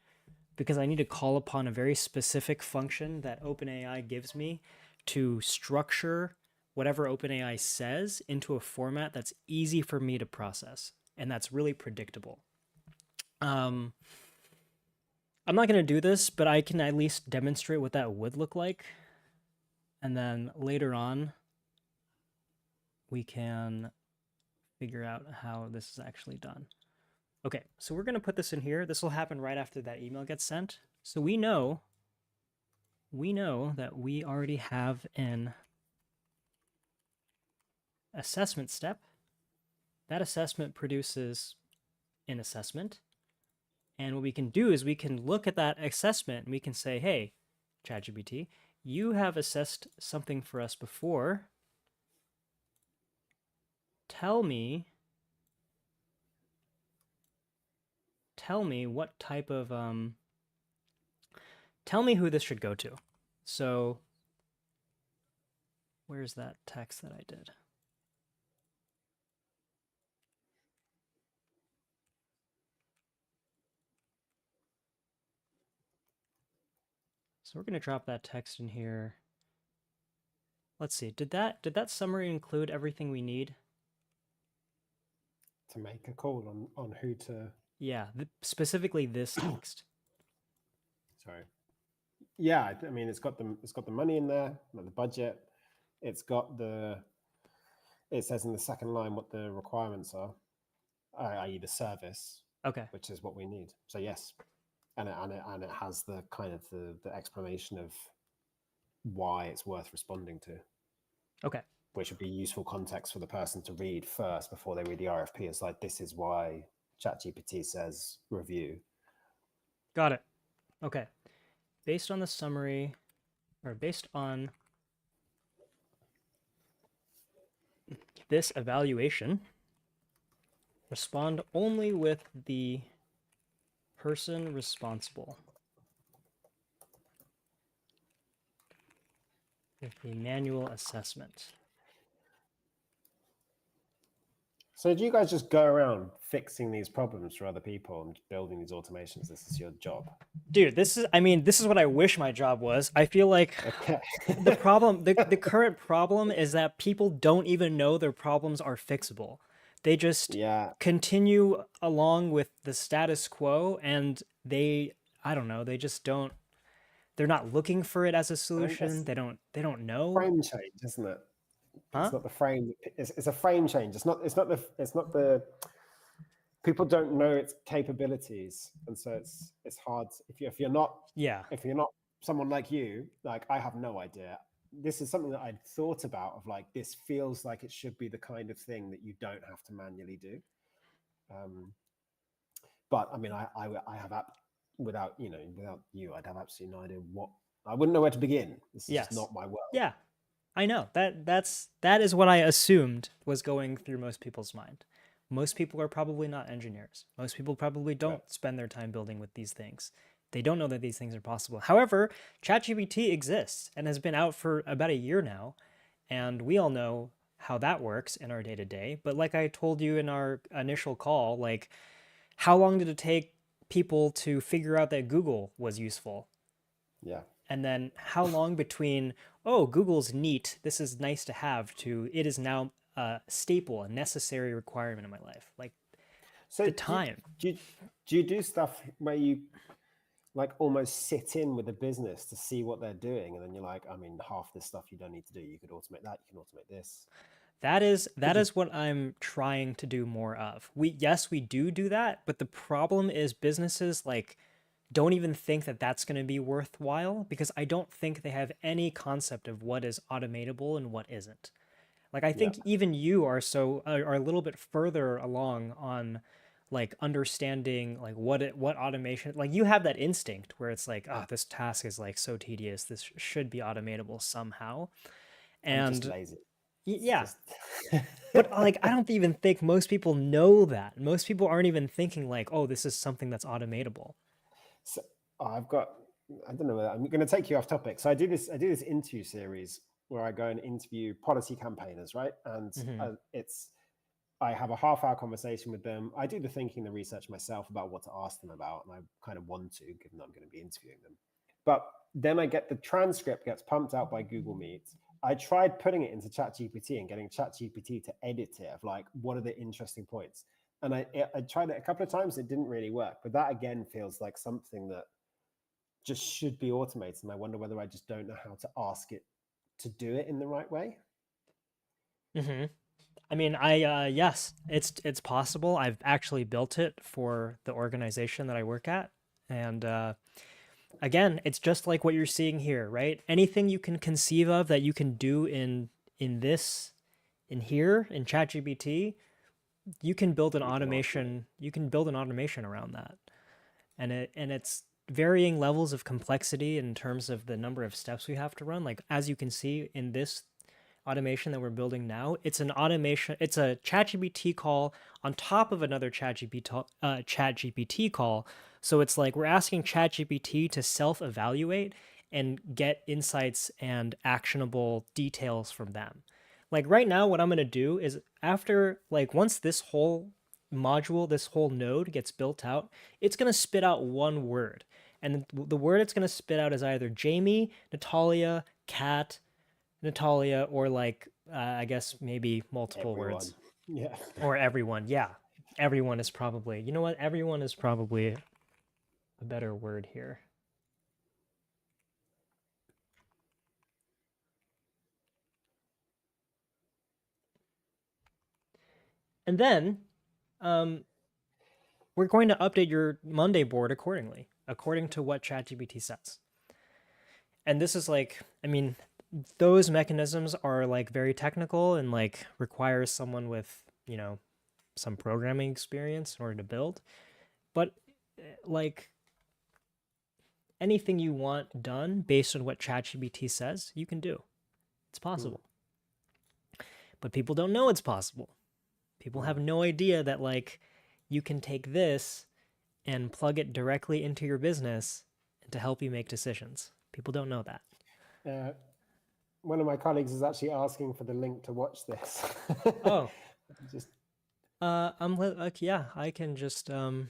because I need to call upon a very specific function that OpenAI gives me to structure whatever OpenAI says into a format that's easy for me to process and that's really predictable. I'm not going to do this, but I can at least demonstrate what that would look like. And then later on, we can figure out how this is actually done. Okay, so we're going to put this in here. This will happen right after that email gets sent. So we know that we already have an assessment step. That assessment produces an assessment. And what we can do is we can look at that assessment and we can say, hey, ChatGPT, you have assessed something for us before. Tell me what type of tell me who this should go to. So Where's that text that I did? So we're going to drop that text in here. Let's see. Did that summary include everything we need? To make a call on who to. Yeah, specifically this text. Sorry. Yeah, I mean it's got the money in there, the budget. It says in the second line what the requirements are, i.e. the service, Okay. which is what we need. So yes, and it has the kind of the explanation of why it's worth responding to. Okay. Which would be useful context for the person to read first before they read the RFP. It's like, this is why ChatGPT says review. Got it. Okay. Based on the summary, or based on this evaluation, respond only with the person responsible. With the manual assessment. So do you guys just go around fixing these problems for other people and building these automations? This is your job? Dude, this is what I wish my job was. I feel like the problem, the current problem is that people don't even know their problems are fixable. They just continue along with the status quo, and I don't know, they just don't, they're not looking for it as a solution. They don't know. Frame change, isn't it? Huh? It's not the frame. It's a frame change. It's not the people don't know its capabilities, and so it's hard if you're not someone like you. Like, I have no idea. This is something that I'd thought about, of like, this feels like it should be the kind of thing that you don't have to manually do. But I mean, I have without you, I'd have absolutely no idea I wouldn't know where to begin. This is just not my world. Yeah, I know. That is what I assumed was going through most people's mind. Most people are probably not engineers. Most people probably don't spend their time building with these things. They don't know that these things are possible. However, ChatGPT exists and has been out for about a year now, and we all know how that works in our day-to-day. But like I told you in our initial call, like, how long did it take people to figure out that Google was useful? Yeah. And then how long between, oh, Google's neat, this is nice to have, to it is now a staple, a necessary requirement in my life? Like, so the time. Do you do stuff where you like almost sit in with the business to see what they're doing, and then you're like, I mean, half this stuff you don't need to do. You could automate that. You can automate this. That is what I'm trying to do more of. We do that, but the problem is businesses like don't even think that that's going to be worthwhile, because I don't think they have any concept of what is automatable and what isn't. Like, I think even you are a little bit further along on like understanding like what automation, like you have that instinct where it's like, oh, this task is like so tedious, this should be automatable somehow. And I'm just lazy. Yeah. But like, I don't even think most people know that. Most people aren't even thinking like, oh, this is something that's automatable. So I don't know, I'm going to take you off topic. So I do this interview series where I go and interview policy campaigners, right? And I have a half-hour conversation with them. I do the thinking, the research myself about what to ask them about, and I kind of want to, given that I'm going to be interviewing them. But then I get the transcript gets pumped out by Google Meet. I tried putting it into ChatGPT and getting ChatGPT to edit it, of like, what are the interesting points? And I tried it a couple of times. It didn't really work. But that, again, feels like something that just should be automated. And I wonder whether I just don't know how to ask it to do it in the right way. Mm-hmm. I mean, yes, it's possible. I've actually built it for the organization that I work at. And again, it's just like what you're seeing here, right? Anything you can conceive of that you can do in here in ChatGPT, you can build an automation. You can build an automation around that, and it's varying levels of complexity in terms of the number of steps we have to run. Like, as you can see in this automation that we're building now, it's an automation. It's a ChatGPT call on top of another ChatGPT call. So it's like we're asking ChatGPT to self-evaluate and get insights and actionable details from them. Like right now, what I'm going to do is after, like, once this whole module, this whole node gets built out, it's going to spit out one word. And the word it's going to spit out is either Jamie, Natalia, Kat, Natalia, or like, I guess maybe multiple Everyone. words. Yeah. Or everyone. Yeah. Everyone is probably, you know what? Everyone is probably a better word here. And then we're going to update your Monday board accordingly, according to what ChatGPT says. And this is like, I mean, those mechanisms are like very technical and like requires someone with, you know, some programming experience in order to build. But like anything you want done based on what ChatGPT says, you can do. It's possible. But people don't know it's possible. People have no idea that like you can take this and plug it directly into your business and to help you make decisions. People don't know that. One of my colleagues is actually asking for the link to watch this. Oh, Just I'm like, yeah, I can just I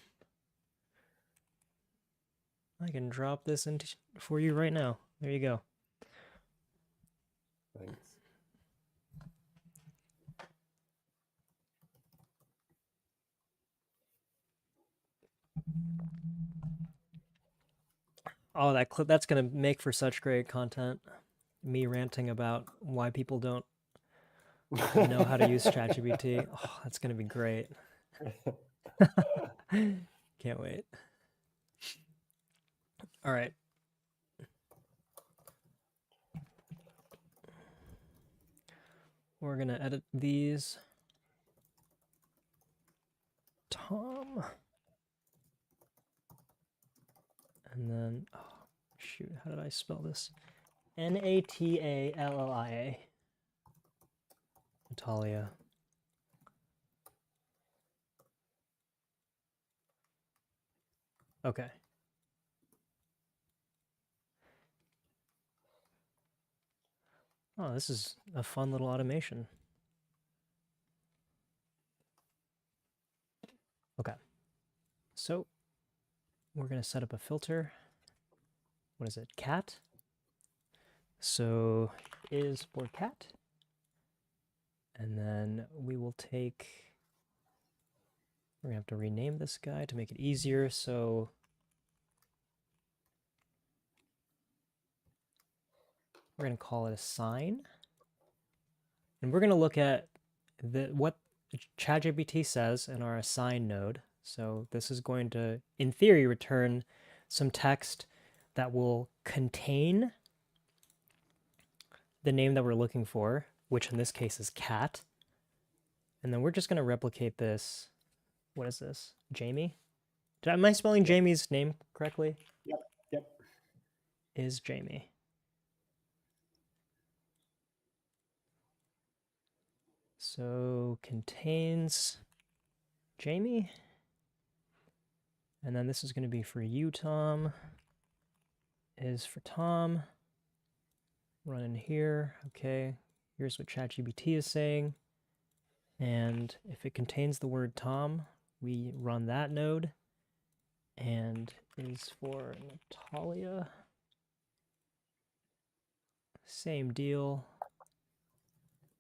can drop this into for you right now. There you go. thanks. Oh, that clip, that's gonna make for such great content. Me ranting about why people don't know how to use ChatGPT. Oh, that's gonna be great. Can't wait. All right. We're gonna edit these. Tom. And then, oh, shoot, how did I spell this? Natalia. Natalia. Okay. Oh, this is a fun little automation. Okay. So we're going to set up a filter. What is it? Cat. So is for cat. And then we will take, we're going to have to rename this guy to make it easier. So we're going to call it a sign. And we're going to look at what ChatGPT says in our assign node. So this is going to, in theory, return some text that will contain the name that we're looking for, which in this case is cat. And then we're just going to replicate this. What is this? Jamie? Am I spelling Jamie's name correctly? Yep. Yep. Is Jamie. So contains Jamie. And then this is going to be for you, Tom. Is for Tom. Run in here. Okay. Here's what ChatGPT is saying. And if it contains the word Tom, we run that node. And is for Natalia. Same deal.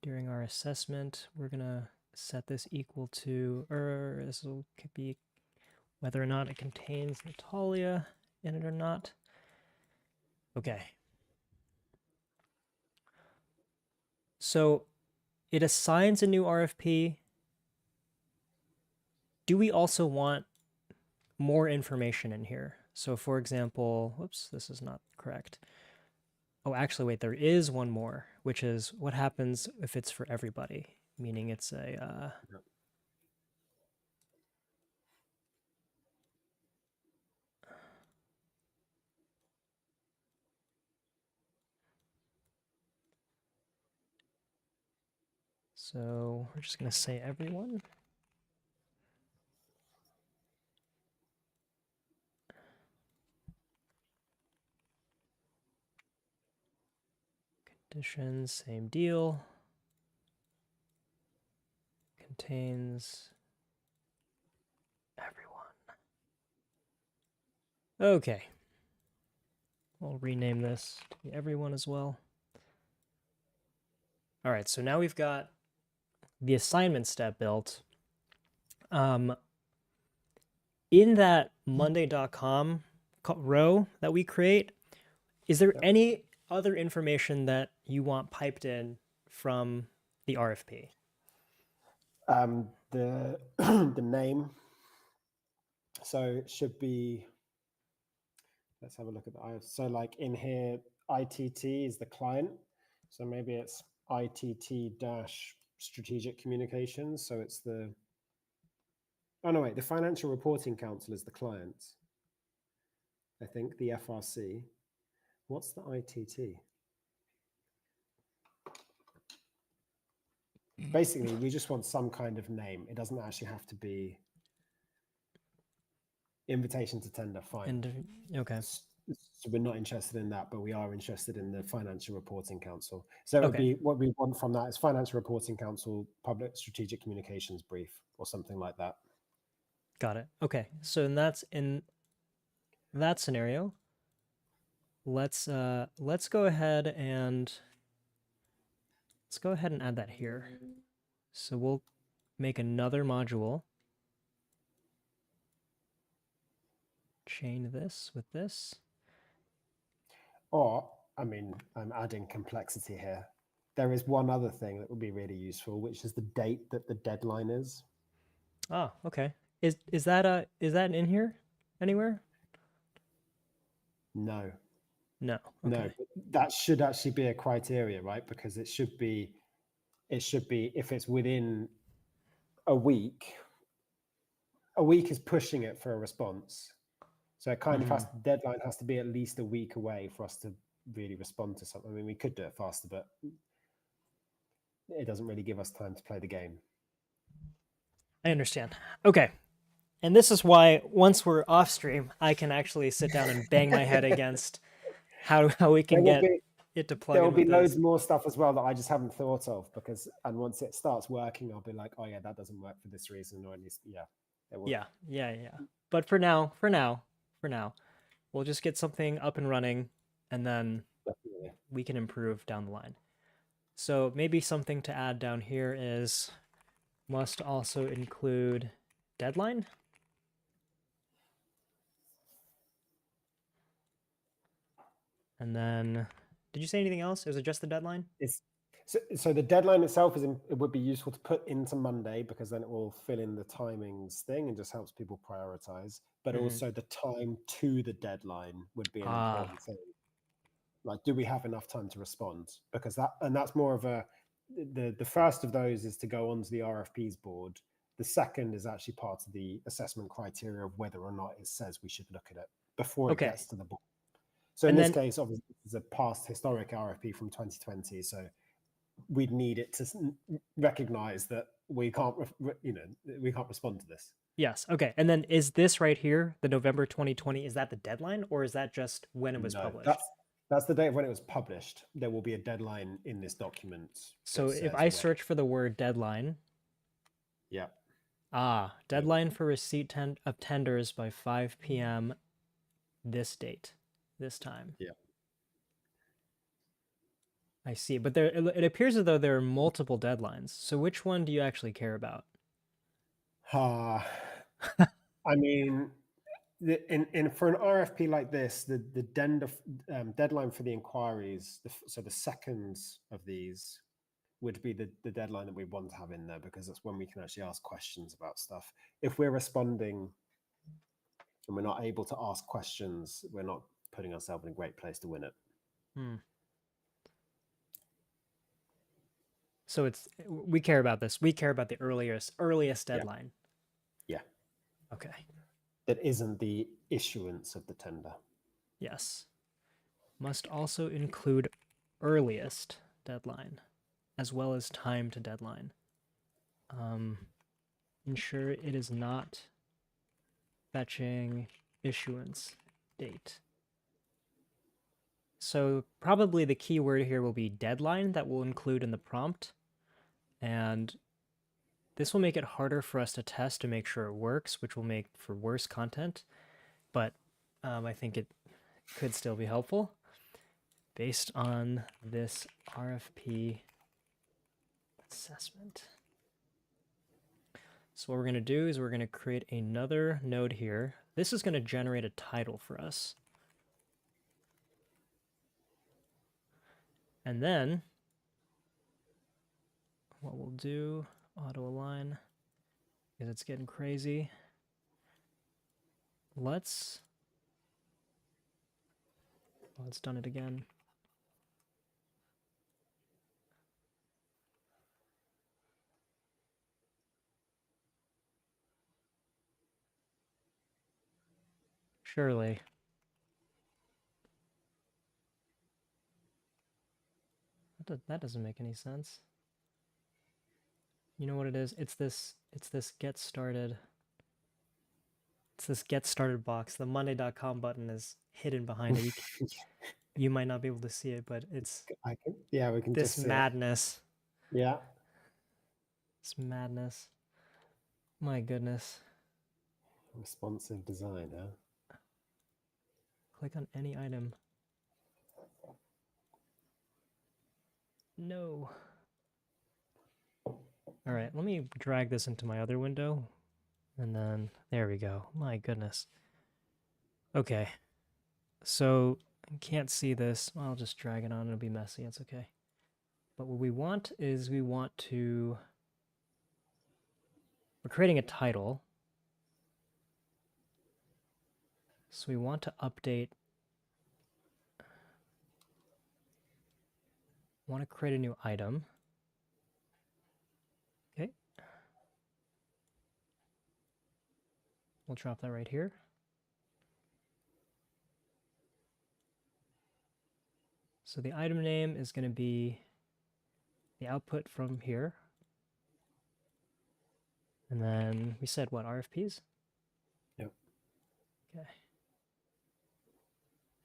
During our assessment, we're going to set this equal to, or this will be whether or not it contains Natalia in it or not. Okay. So it assigns a new RFP. Do we also want more information in here? So for example, whoops, this is not correct. Oh, actually, wait, there is one more, which is what happens if it's for everybody, meaning it's a, so we're just going to say everyone. Conditions, same deal. Contains everyone. Okay. We'll rename this to everyone as well. All right, so now we've got the assignment step built. In that monday.com row that we create, is there any other information that you want piped in from the RFP? The the name. So it should be. Let's have a look at the IF. So like in here, ITT is the client. So maybe it's ITT dash strategic communications. So it's the. Oh no, wait. The Financial Reporting Council is the client. I think the FRC. What's the ITT? Basically, we just want some kind of name. It doesn't actually have to be invitation to tender. Fine. And okay. So we're not interested in that, but we are interested in the Financial Reporting Council. So it would Okay. be what we want from that is Financial Reporting Council Public Strategic Communications Brief or something like that. Got it. Okay. So in that scenario, let's go ahead and add that here. So we'll make another module. Chain this with this. Or, I mean, I'm adding complexity here. There is one other thing that would be really useful, which is the date that the deadline is. Oh, okay. Is that in here anywhere? No. No. No, Okay. that should actually be a criteria, right? Because it should be if it's within a week is pushing it for a response. So it kind of has, the deadline has to be at least a week away for us to really respond to something. I mean, we could do it faster, but it doesn't really give us time to play the game. I understand. Okay. And this is why once we're off stream, I can actually sit down and bang my head against how we can get it to plug There in will be with loads this. more stuff as well that I just haven't thought of and once it starts working, I'll be like, oh yeah, that doesn't work for this reason, or at least, yeah. Yeah. But for now, we'll just get something up and running and then Definitely. we can improve down the line. So maybe something to add down here is must also include deadline. And then, did you say anything else? Was it just the deadline? So the deadline itself it would be useful to put into Monday because then it will fill in the timings thing and just helps people prioritize. But also the time to the deadline would be an important thing. Like, do we have enough time to respond? Because that's more of the first of those is to go onto the RFPs board. The second is actually part of the assessment criteria of whether or not it says we should look at it before it gets to the board. So in this case, obviously, it's a past historic RFP from 2020. So we'd need it to recognize that we can't respond to this. Yes. Okay. And then is this right here, the November 2020, is that the deadline or is that just when it was published? That's the date when it was published. There will be a deadline in this document. So if I search for the word deadline. Yeah. Deadline for receipt of tenders by 5 p.m. this date, this time. Yeah. I see. But it appears as though there are multiple deadlines. So which one do you actually care about? I mean, for an RFP like this, the deadline for the inquiries, so the second of these would be the deadline that we want to have in there because that's when we can actually ask questions about stuff. If we're responding and we're not able to ask questions, we're not putting ourselves in a great place to win it. So we care about this. We care about the earliest deadline. Yeah. Okay. That isn't the issuance of the tender. Yes. Must also include earliest deadline as well as time to deadline. Ensure it is not fetching issuance date. So probably the key word here will be deadline that we'll include in the prompt. And this will make it harder for us to test to make sure it works, which will make for worse content. But I think it could still be helpful based on this RFP assessment. So what we're going to do is we're going to create another node here. This is going to generate a title for us. And then what we'll do, auto align, because it's getting crazy. Let's done it again. Surely. That doesn't make any sense. You know what it is? It's this get started. It's this get started box. The Monday.com button is hidden behind it. You might not be able to see it, but it's yeah, we can this just see madness. it. Yeah. It's madness. My goodness. Responsive design, huh? Click on any item. No. All right, let me drag this into my other window. And then, there we go. My goodness. Okay. So, I can't see this. I'll just drag it on. It'll be messy. It's okay. But what we want is we're creating a title. So we want to create a new item. Okay. We'll drop that right here. So the item name is going to be the output from here. And then we said what, RFPs? Yep. Okay.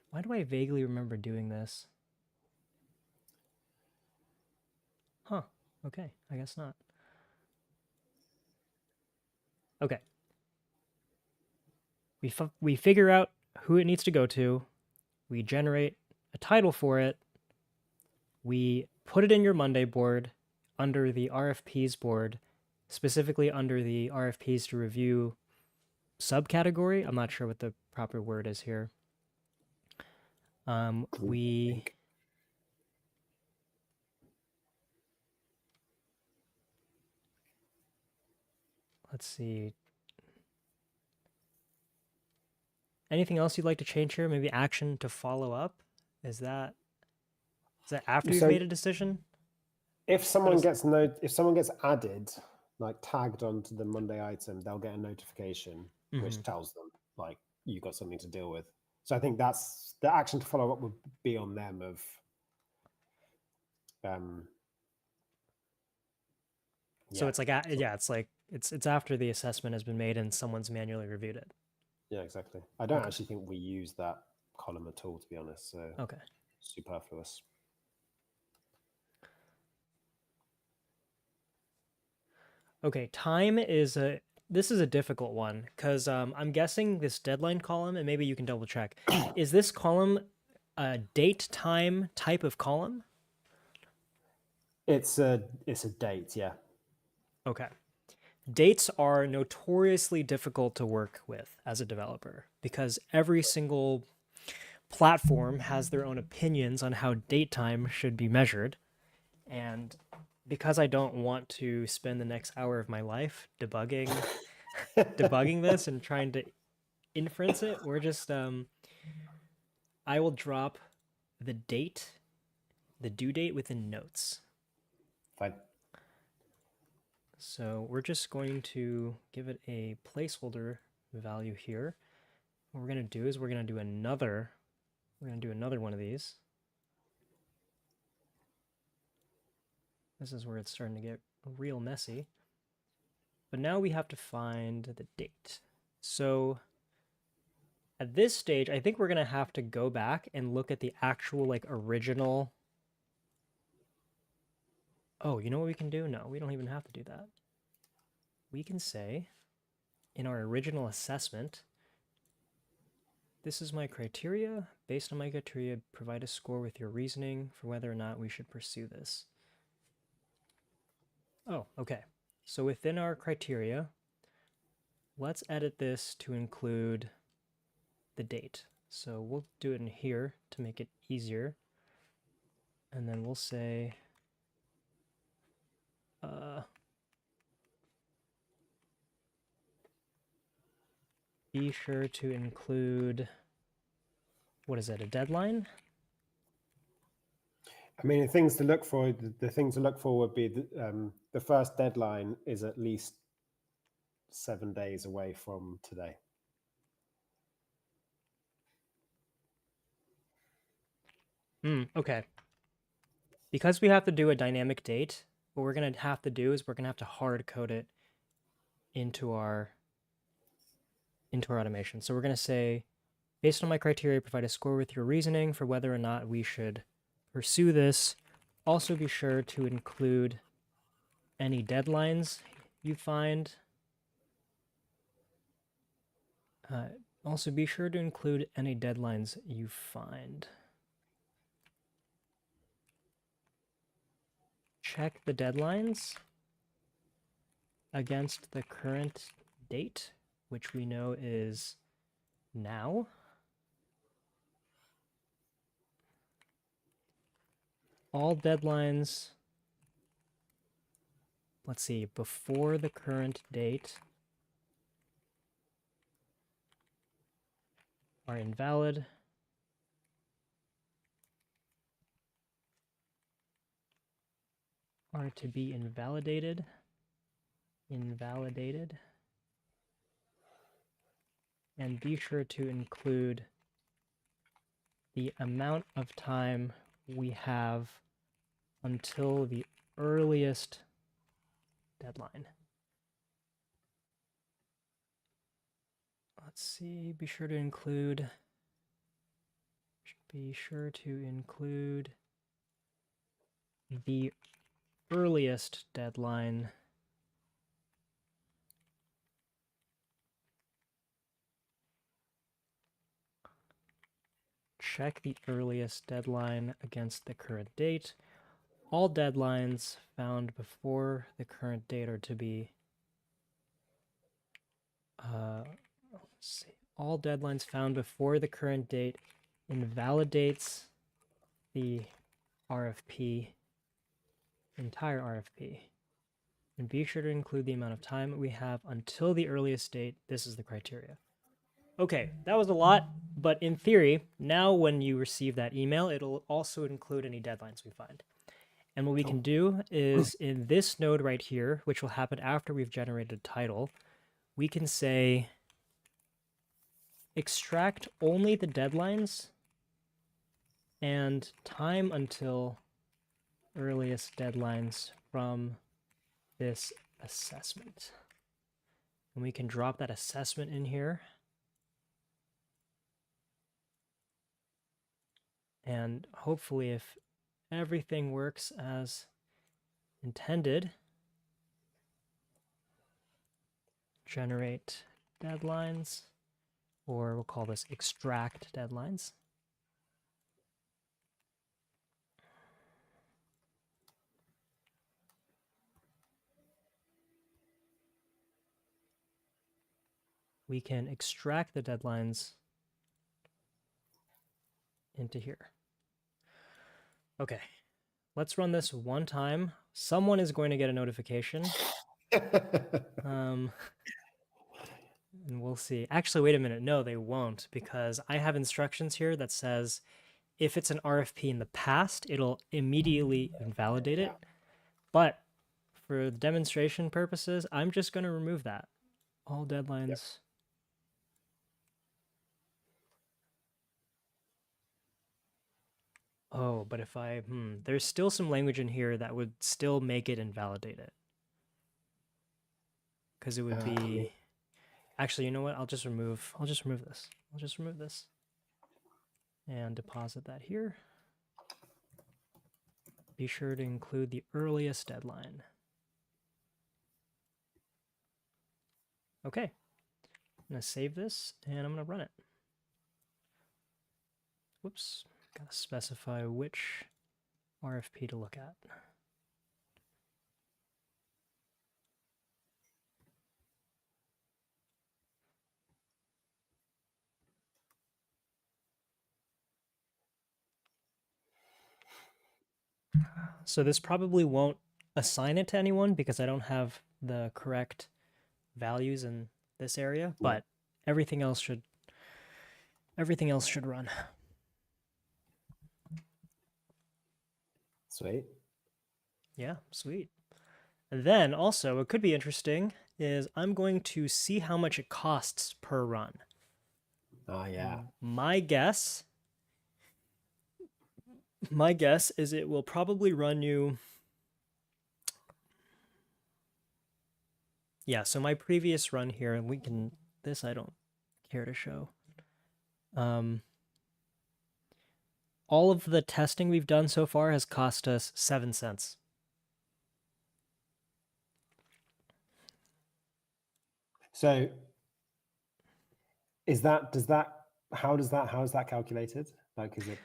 Why do I vaguely remember doing this? Huh. Okay, I guess not. Okay. We figure out who it needs to go to. We generate a title for it. We put it in your Monday board under the RFPs board, specifically under the RFPs to review subcategory. I'm not sure what the proper word is here. Let's see. Anything else you'd like to change here? Maybe action to follow up? Is that after you've made a decision? If someone gets added, like tagged onto the Monday item, they'll get a notification which tells them like you got something to deal with. So I think that's the action to follow up would be on them of so it's like it's after the assessment has been made and someone's manually reviewed it. Yeah, exactly. I don't actually think we use that column at all, to be honest. So okay, superfluous. Okay, time is this is a difficult one because I'm guessing this deadline column, and maybe you can double check. Is this column a date time type of column? It's a date, yeah. Okay. Dates are notoriously difficult to work with as a developer because every single platform has their own opinions on how date time should be measured. And because I don't want to spend the next hour of my life debugging this and trying to inference it, we're just I will drop the due date within notes. Fine. So we're just going to give it a placeholder value here. What we're going to do is we're going to do another one of these. This is where it's starting to get real messy. But now we have to find the date. So At this stage, I think we're going to have to go back and look at the actual like original. Oh, you know what we can do? No, we don't even have to do that. We can say in our original assessment, this is my criteria. Based on my criteria, provide a score with your reasoning for whether or not we should pursue this. Oh, okay. So within our criteria, let's edit this to include the date. So we'll do it in here to make it easier. And then we'll say, be sure to include, what is it, a deadline? I mean, things to look for, the things to look for would be the first deadline is at least 7 days away from today. Okay. Because we have to do a dynamic date, what we're going to have to do is we're going to have to hard code it into our automation. So we're going to say, based on my criteria, provide a score with your reasoning for whether or not we should pursue this. Also be sure to include any deadlines you find. Also be sure to include any deadlines you find. Check the deadlines against the current date, which we know is now. All deadlines, let's see, before the current date are invalid. Are to be invalidated. And be sure to include the amount of time we have until the earliest deadline. Let's see, be sure to include the earliest deadline check the earliest deadline against the current date. All deadlines found before the current date are to be let's see. All deadlines found before the current date invalidates the RFP, entire RFP. And be sure to include the amount of time we have until the earliest date. This is the criteria. Okay, that was a lot, but in theory, now when you receive that email, it'll also include any deadlines we find. And what we can do is in this node right here, which will happen after we've generated a title, we can say extract only the deadlines and time until earliest deadlines from this assessment. And we can drop that assessment in here. And hopefully if everything works as intended, generate deadlines, or we'll call this extract deadlines. We can extract the deadlines into here. Okay, let's run this one time. Someone is going to get a notification. And we'll see. Actually, wait a minute. No, they won't, because I have instructions here that says if it's an RFP in the past, it'll immediately invalidate it. But for demonstration purposes, I'm just going to remove that. All deadlines. Yep. Oh, but if I, there's still some language in here that would still make it invalidate it. Because it would be, Actually, you know what? I'll just remove this. I'll just remove this and deposit that here. Be sure to include the earliest deadline. Okay. I'm going to save this and I'm going to run it. Whoops. Got to specify which RFP to look at. So this probably won't assign it to anyone because I don't have the correct values in this area, Yeah. but everything else should run. Sweet. Yeah, sweet. And then also, what could be interesting is I'm going to see how much it costs per run. Oh yeah. My guess is it will probably run you. Yeah, so my previous run here, and this I don't care to show. All of the testing we've done so far has cost us 7 cents. So how is that calculated? Like, is it?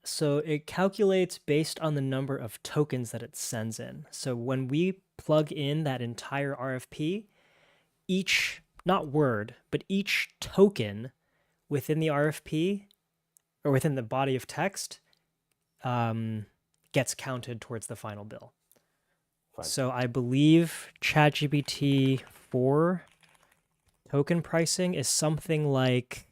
So it calculates based on the number of tokens that it sends in. So when we plug in that entire RFP, each, not word, but each token within the RFP or within the body of text gets counted towards the final bill. Fine. So I believe ChatGPT 4 token pricing is something like,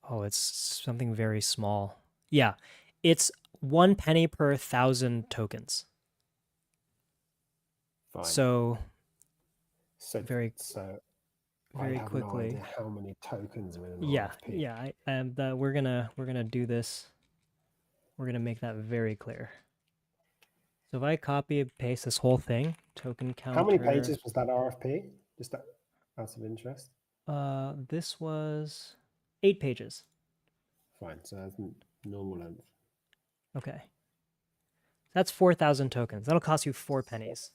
oh, it's something very small. Yeah, it's 1 penny per 1,000 tokens. Fine. So I very have quickly. no idea how many tokens are in an Yeah, RFP. yeah. We're gonna do this. We're gonna make that very clear. So if I copy and paste this whole thing, token counter. How many pages was that RFP? Just out of interest. This was 8 pages. Fine. So that's normal length. Okay. That's 4,000 tokens. That'll cost you 4 pennies.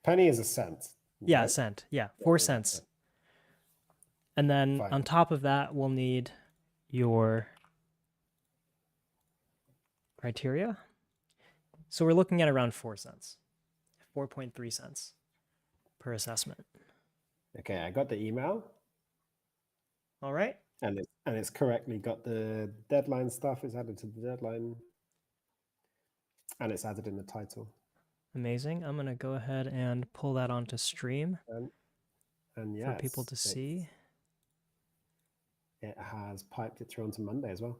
Penny is a cent. Yeah, right? a cent. Yeah, 4 cents. And then Fine. on top of that, we'll need your criteria. So we're looking at around 4 cents, 4.3 cents per assessment. Okay, I got the email. All right. And it's correctly got the deadline stuff. It's added to the deadline. And it's added in the title. Amazing. I'm going to go ahead and pull that onto stream and yeah, for people to see. It has piped it through onto Monday as well.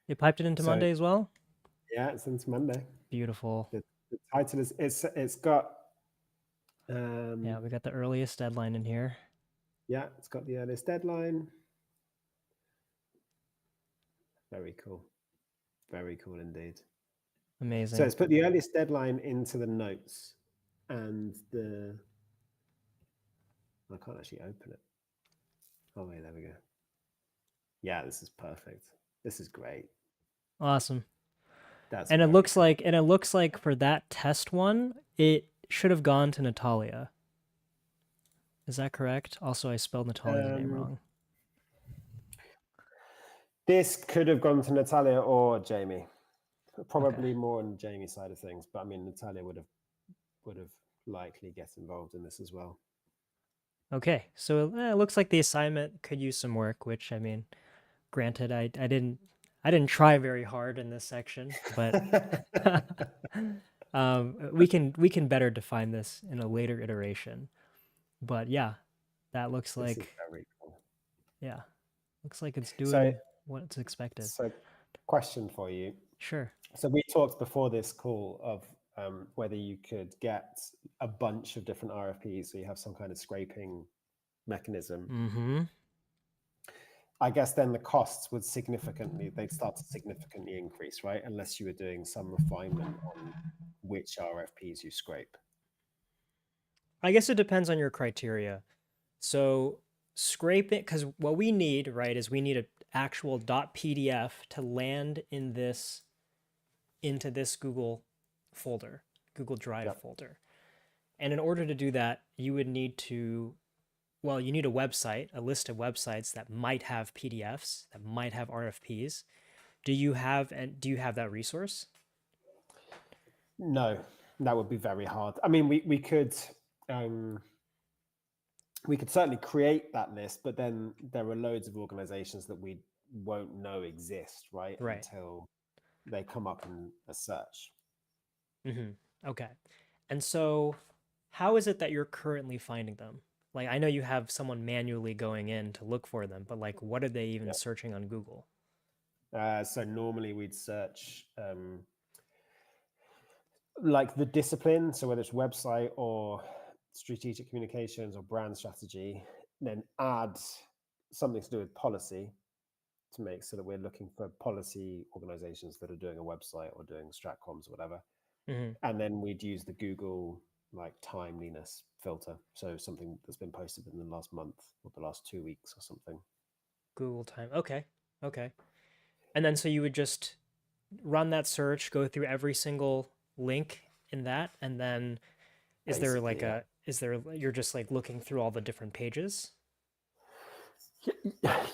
It piped it into Monday as well? Yeah, it's into Monday. Beautiful. The title is, it's got... yeah, we got the earliest deadline in here. Yeah, it's got the earliest deadline. Very cool. Very cool indeed. Amazing. So it's put the earliest deadline into the notes and I can't actually open it. Oh wait, there we go. Yeah, this is perfect. This is great. Awesome. That's and it looks cool. And it looks like for that test one, it should have gone to Natalia. Is that correct? Also, I spelled Natalia's name wrong. This could have gone to Natalia or Jamie. Probably more on Jamie's side of things, but I mean, Natalia would have likely get involved in this as well. Okay, so it looks like the assignment could use some work, which, I mean, granted, I didn't try very hard in this section, but we can better define this in a later iteration. But yeah, that looks like, this is very cool. Yeah, looks like it's doing what it's expected. So, question for you. Sure. So we talked before this call of whether you could get a bunch of different RFPs, so you have some kind of scraping mechanism. Mm-hmm. I guess then the costs would they'd start to significantly increase, right? Unless you were doing some refinement on which RFPs you scrape. I guess it depends on your criteria. So scrape it, because what we need, right, is we need an actual .pdf to land in this into this Google folder, Google Drive Yep. folder. And in order to do that, you would need to, well, you need a website, a list of websites that might have PDFs, that might have RFPs. Do you have that resource? No, that would be very hard. I mean, um, we could certainly create that list, but then there are loads of organizations that we won't know exist, right, Right. until they come up in a search. Okay. And so how is it that you're currently finding them? Like, I know you have someone manually going in to look for them, but like, what are they even Yeah. searching on Google? So normally we'd search like the discipline, so whether it's website or strategic communications or brand strategy, then add something to do with policy to make so that we're looking for policy organizations that are doing a website or doing stratcoms or whatever. Hmm. And then we'd use the Google like timeliness filter. So something that's been posted in the last month or the last 2 weeks or something. Google time. Okay. Okay. And then so you would just run that search, go through every single link in that, and then is there Basically, like yeah. you're just like looking through all the different pages?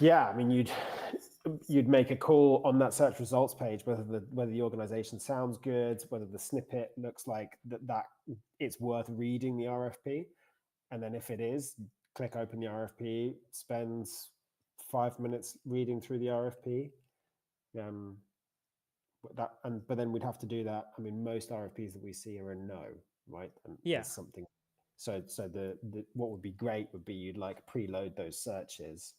Yeah, I mean, you'd make a call on that search results page whether the organization sounds good, whether the snippet looks like that it's worth reading the RFP, and then if it is, click open the RFP, spends 5 minutes reading through the RFP. Um, but then we'd have to do that. I mean, most RFPs that we see are a no, right? And Yeah. there's something. So the what would be great would be you'd like preload those searches.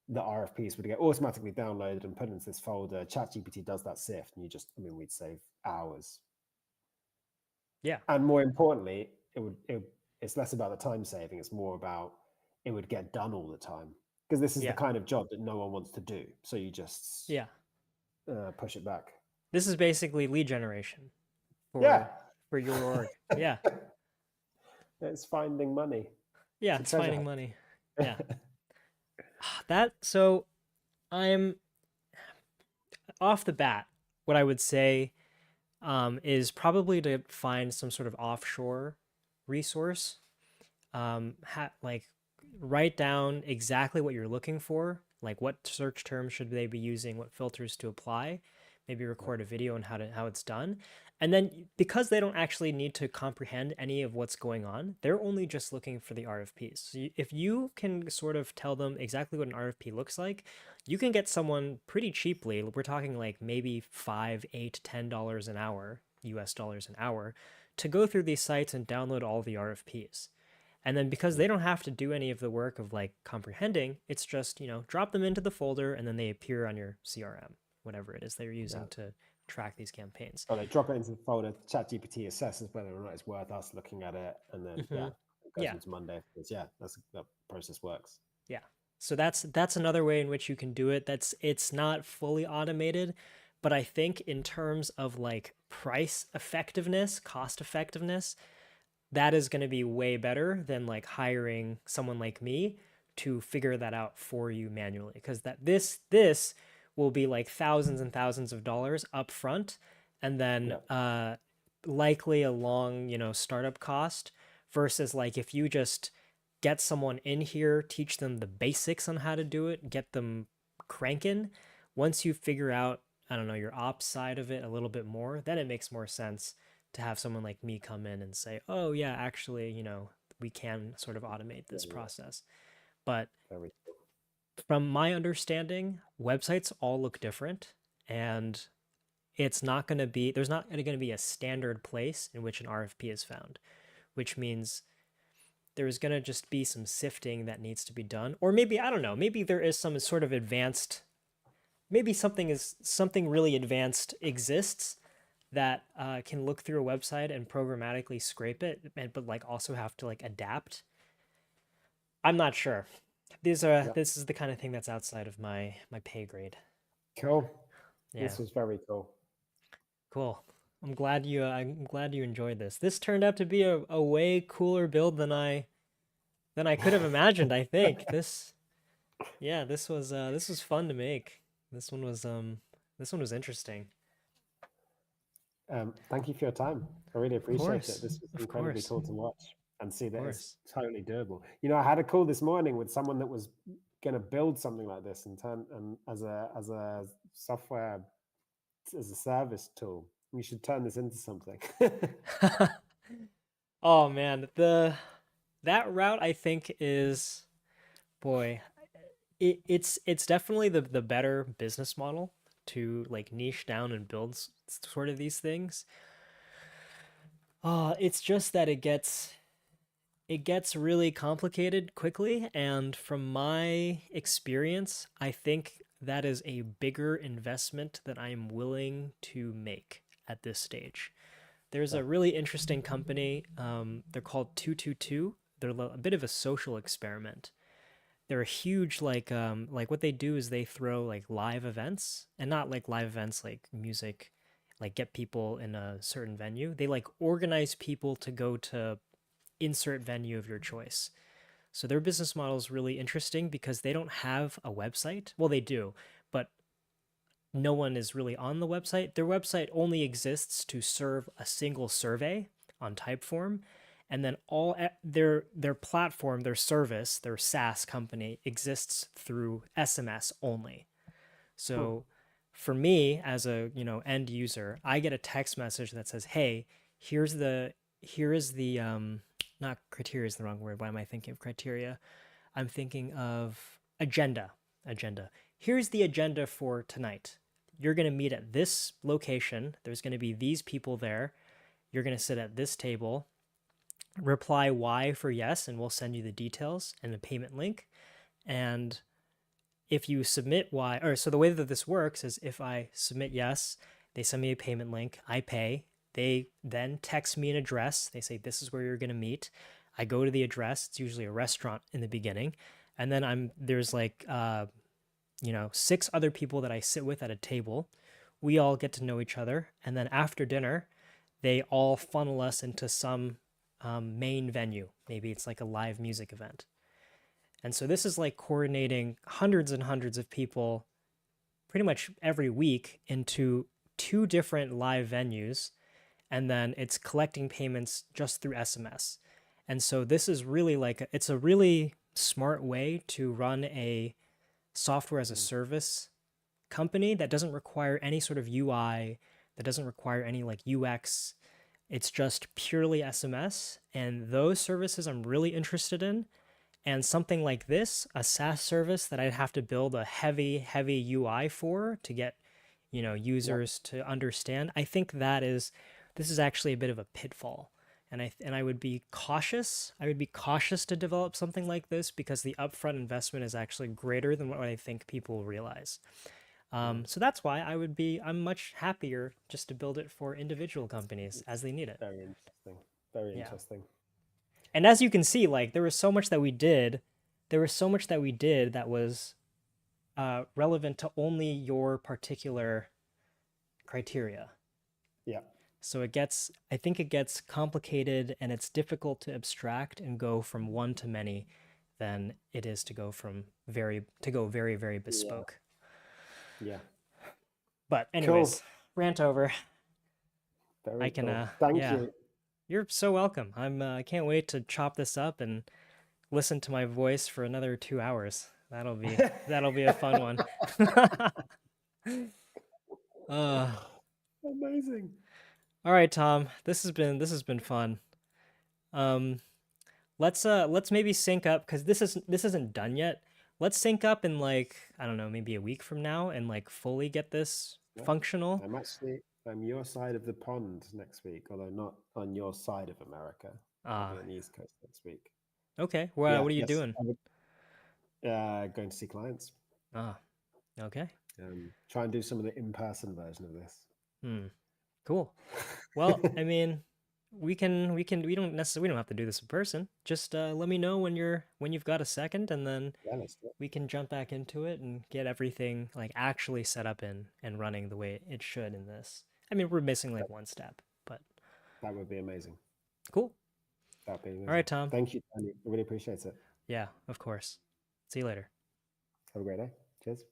The RFPs would get automatically downloaded and put into this folder. ChatGPT does that sift, and we'd save hours. Yeah. And more importantly, it's less about the time saving. It's more about it would get done all the time because this is the Yeah. kind of job that no one wants to do. So you just Yeah. push it back. This is basically lead generation Yeah, for your org. Yeah. it's finding money. Yeah, It's a it's treasure finding hunt. money. Yeah. That so I'm off the bat, what I would say is probably to find some sort of offshore resource. Like write down exactly what you're looking for, like what search terms should they be using, what filters to apply, maybe Yeah. record a video on how it's done. And then because they don't actually need to comprehend any of what's going on, they're only just looking for the RFPs. So if you can sort of tell them exactly what an RFP looks like, you can get someone pretty cheaply. We're talking like maybe $5, $8, $10 an hour, US dollars an hour, to go through these sites and download all the RFPs. And then because Yeah. they don't have to do any of the work of like comprehending, it's just, drop them into the folder and then they appear on your CRM, whatever it is they're Yeah. using to track these campaigns. Oh, they drop it into the folder. ChatGPT assesses whether or not it's worth us looking at it, and then Hmm. it goes Yeah. into Monday. Yeah, that process works. Yeah. So that's another way in which you can do it. It's not fully automated, but I think in terms of like price effectiveness, cost effectiveness, that is going to be way better than like hiring someone like me to figure that out for you manually, because this will be like thousands and thousands of dollars up front, and then Yeah, likely a long, startup cost, versus like if you just get someone in here, teach them the basics on how to do it, get them cranking. Once you figure out, I don't know, your ops side of it a little bit more, then it makes more sense to have someone like me come in and say, oh, yeah, actually, we can sort of automate yeah, this yeah. process. But Very from my understanding, websites all look different, and there's not going to be a standard place in which an RFP is found, which means there's going to just be some sifting that needs to be done. Or maybe, I don't know, maybe there is some sort of advanced, maybe something really advanced exists that can look through a website and programmatically scrape it, but like also have to like adapt. I'm not sure. yeah. This is the kind of thing that's outside of my pay grade. Cool. Yeah, This was very cool. cool. I'm glad you enjoyed this. This turned out to be a way cooler build than I could have imagined, I think. Yeah, this was fun to make. This one was this one was interesting. Thank you for your time. I really Of appreciate it. course. This was Of incredibly course. cool to watch and see Of that it's course. totally doable. You know, I had a call this morning with someone that was going to build something like this and turn and as a software as a service tool. We should turn this into something. Oh man, the that route I think is boy, it's definitely the better business model to like niche down and build sort of these things. It's just that it gets really complicated quickly, and from my experience, I think that is a bigger investment that I'm willing to make at this stage. There's Yeah. a really interesting company. They're called 222. They're a bit of a social experiment. They're a huge like what they do is they throw like live events, and not like live events like music, like get people in a certain venue. They like organize people to go to insert venue of your choice. So their business model is really interesting because they don't have a website. Well, they do, but no one is really on the website. Their website only exists to serve a single survey on Typeform, and then all their platform, their service, their SaaS company exists through SMS only. Hmm. So for me as a, end user, I get a text message that says, "Hey, here's the here is the not criteria is the wrong word. Why am I thinking of criteria? I'm thinking of agenda. Agenda. Here's the agenda for tonight. You're going to meet at this location. There's going to be these people there. You're going to sit at this table. Reply Y for yes, and we'll send you the details and the payment link. And if you submit Y, or so the way that this works is if I submit yes, they send me a payment link, I pay. They then text me an address. They say, this is where you're going to meet. I go to the address. It's usually a restaurant in the beginning. And then there's like, 6 other people that I sit with at a table. We all get to know each other. And then after dinner, they all funnel us into some main venue. Maybe it's like a live music event. And so this is like coordinating hundreds and hundreds of people pretty much every week into 2 different live venues. And then it's collecting payments just through SMS. And so this is really like, it's a really smart way to run a software as a Mm. service company that doesn't require any sort of UI, that doesn't require any like UX. It's just purely SMS. And those services I'm really interested in. And something like this, a SaaS service that I'd have to build a heavy UI for to get, Yep. users to understand. I think this is actually a bit of a pitfall. And I would be cautious. I would be cautious to develop something like this because the upfront investment is actually greater than what I think people realize. Mm. So that's why I'm much happier just to build it for individual companies as they need it. Very interesting. Very Yeah. interesting. And as you can see, like there was so much that we did, there was so much that we did that was relevant to only your particular criteria. Yeah. So I think it gets complicated and it's difficult to abstract and go from one to many than it is to go very, very Yeah. bespoke. Yeah. But Cool. anyways, rant over. I Very can, cool. Thank yeah, you. you're so welcome. I can't wait to chop this up and listen to my voice for another 2 hours. That'll be a fun one. uh, Amazing. all right, Tom. This has been fun. Um, let's maybe sync up because this isn't done yet. Let's sync up in like I don't know, maybe a week from now and like fully get this Yeah. functional. I'm your side of the pond next week, although not on your side of America. I'll be Ah, on the East Coast next week. okay. Well, Yeah, what are you yes. doing? Going to see clients. Ah, okay. Try and do some of the in-person version of this. Hmm. Cool. Well, I mean, we don't have to do this in person. Just let me know when you've got a second, and then Yeah, let's do it. we can jump back into it and get everything like actually set up and running the way it should in this. I mean, we're missing like one step, but That would be amazing. cool. That'd be All amazing. right, Tom. Thank you, Tony. I really appreciate it. Yeah, of course. See you later. Have a great day. Cheers.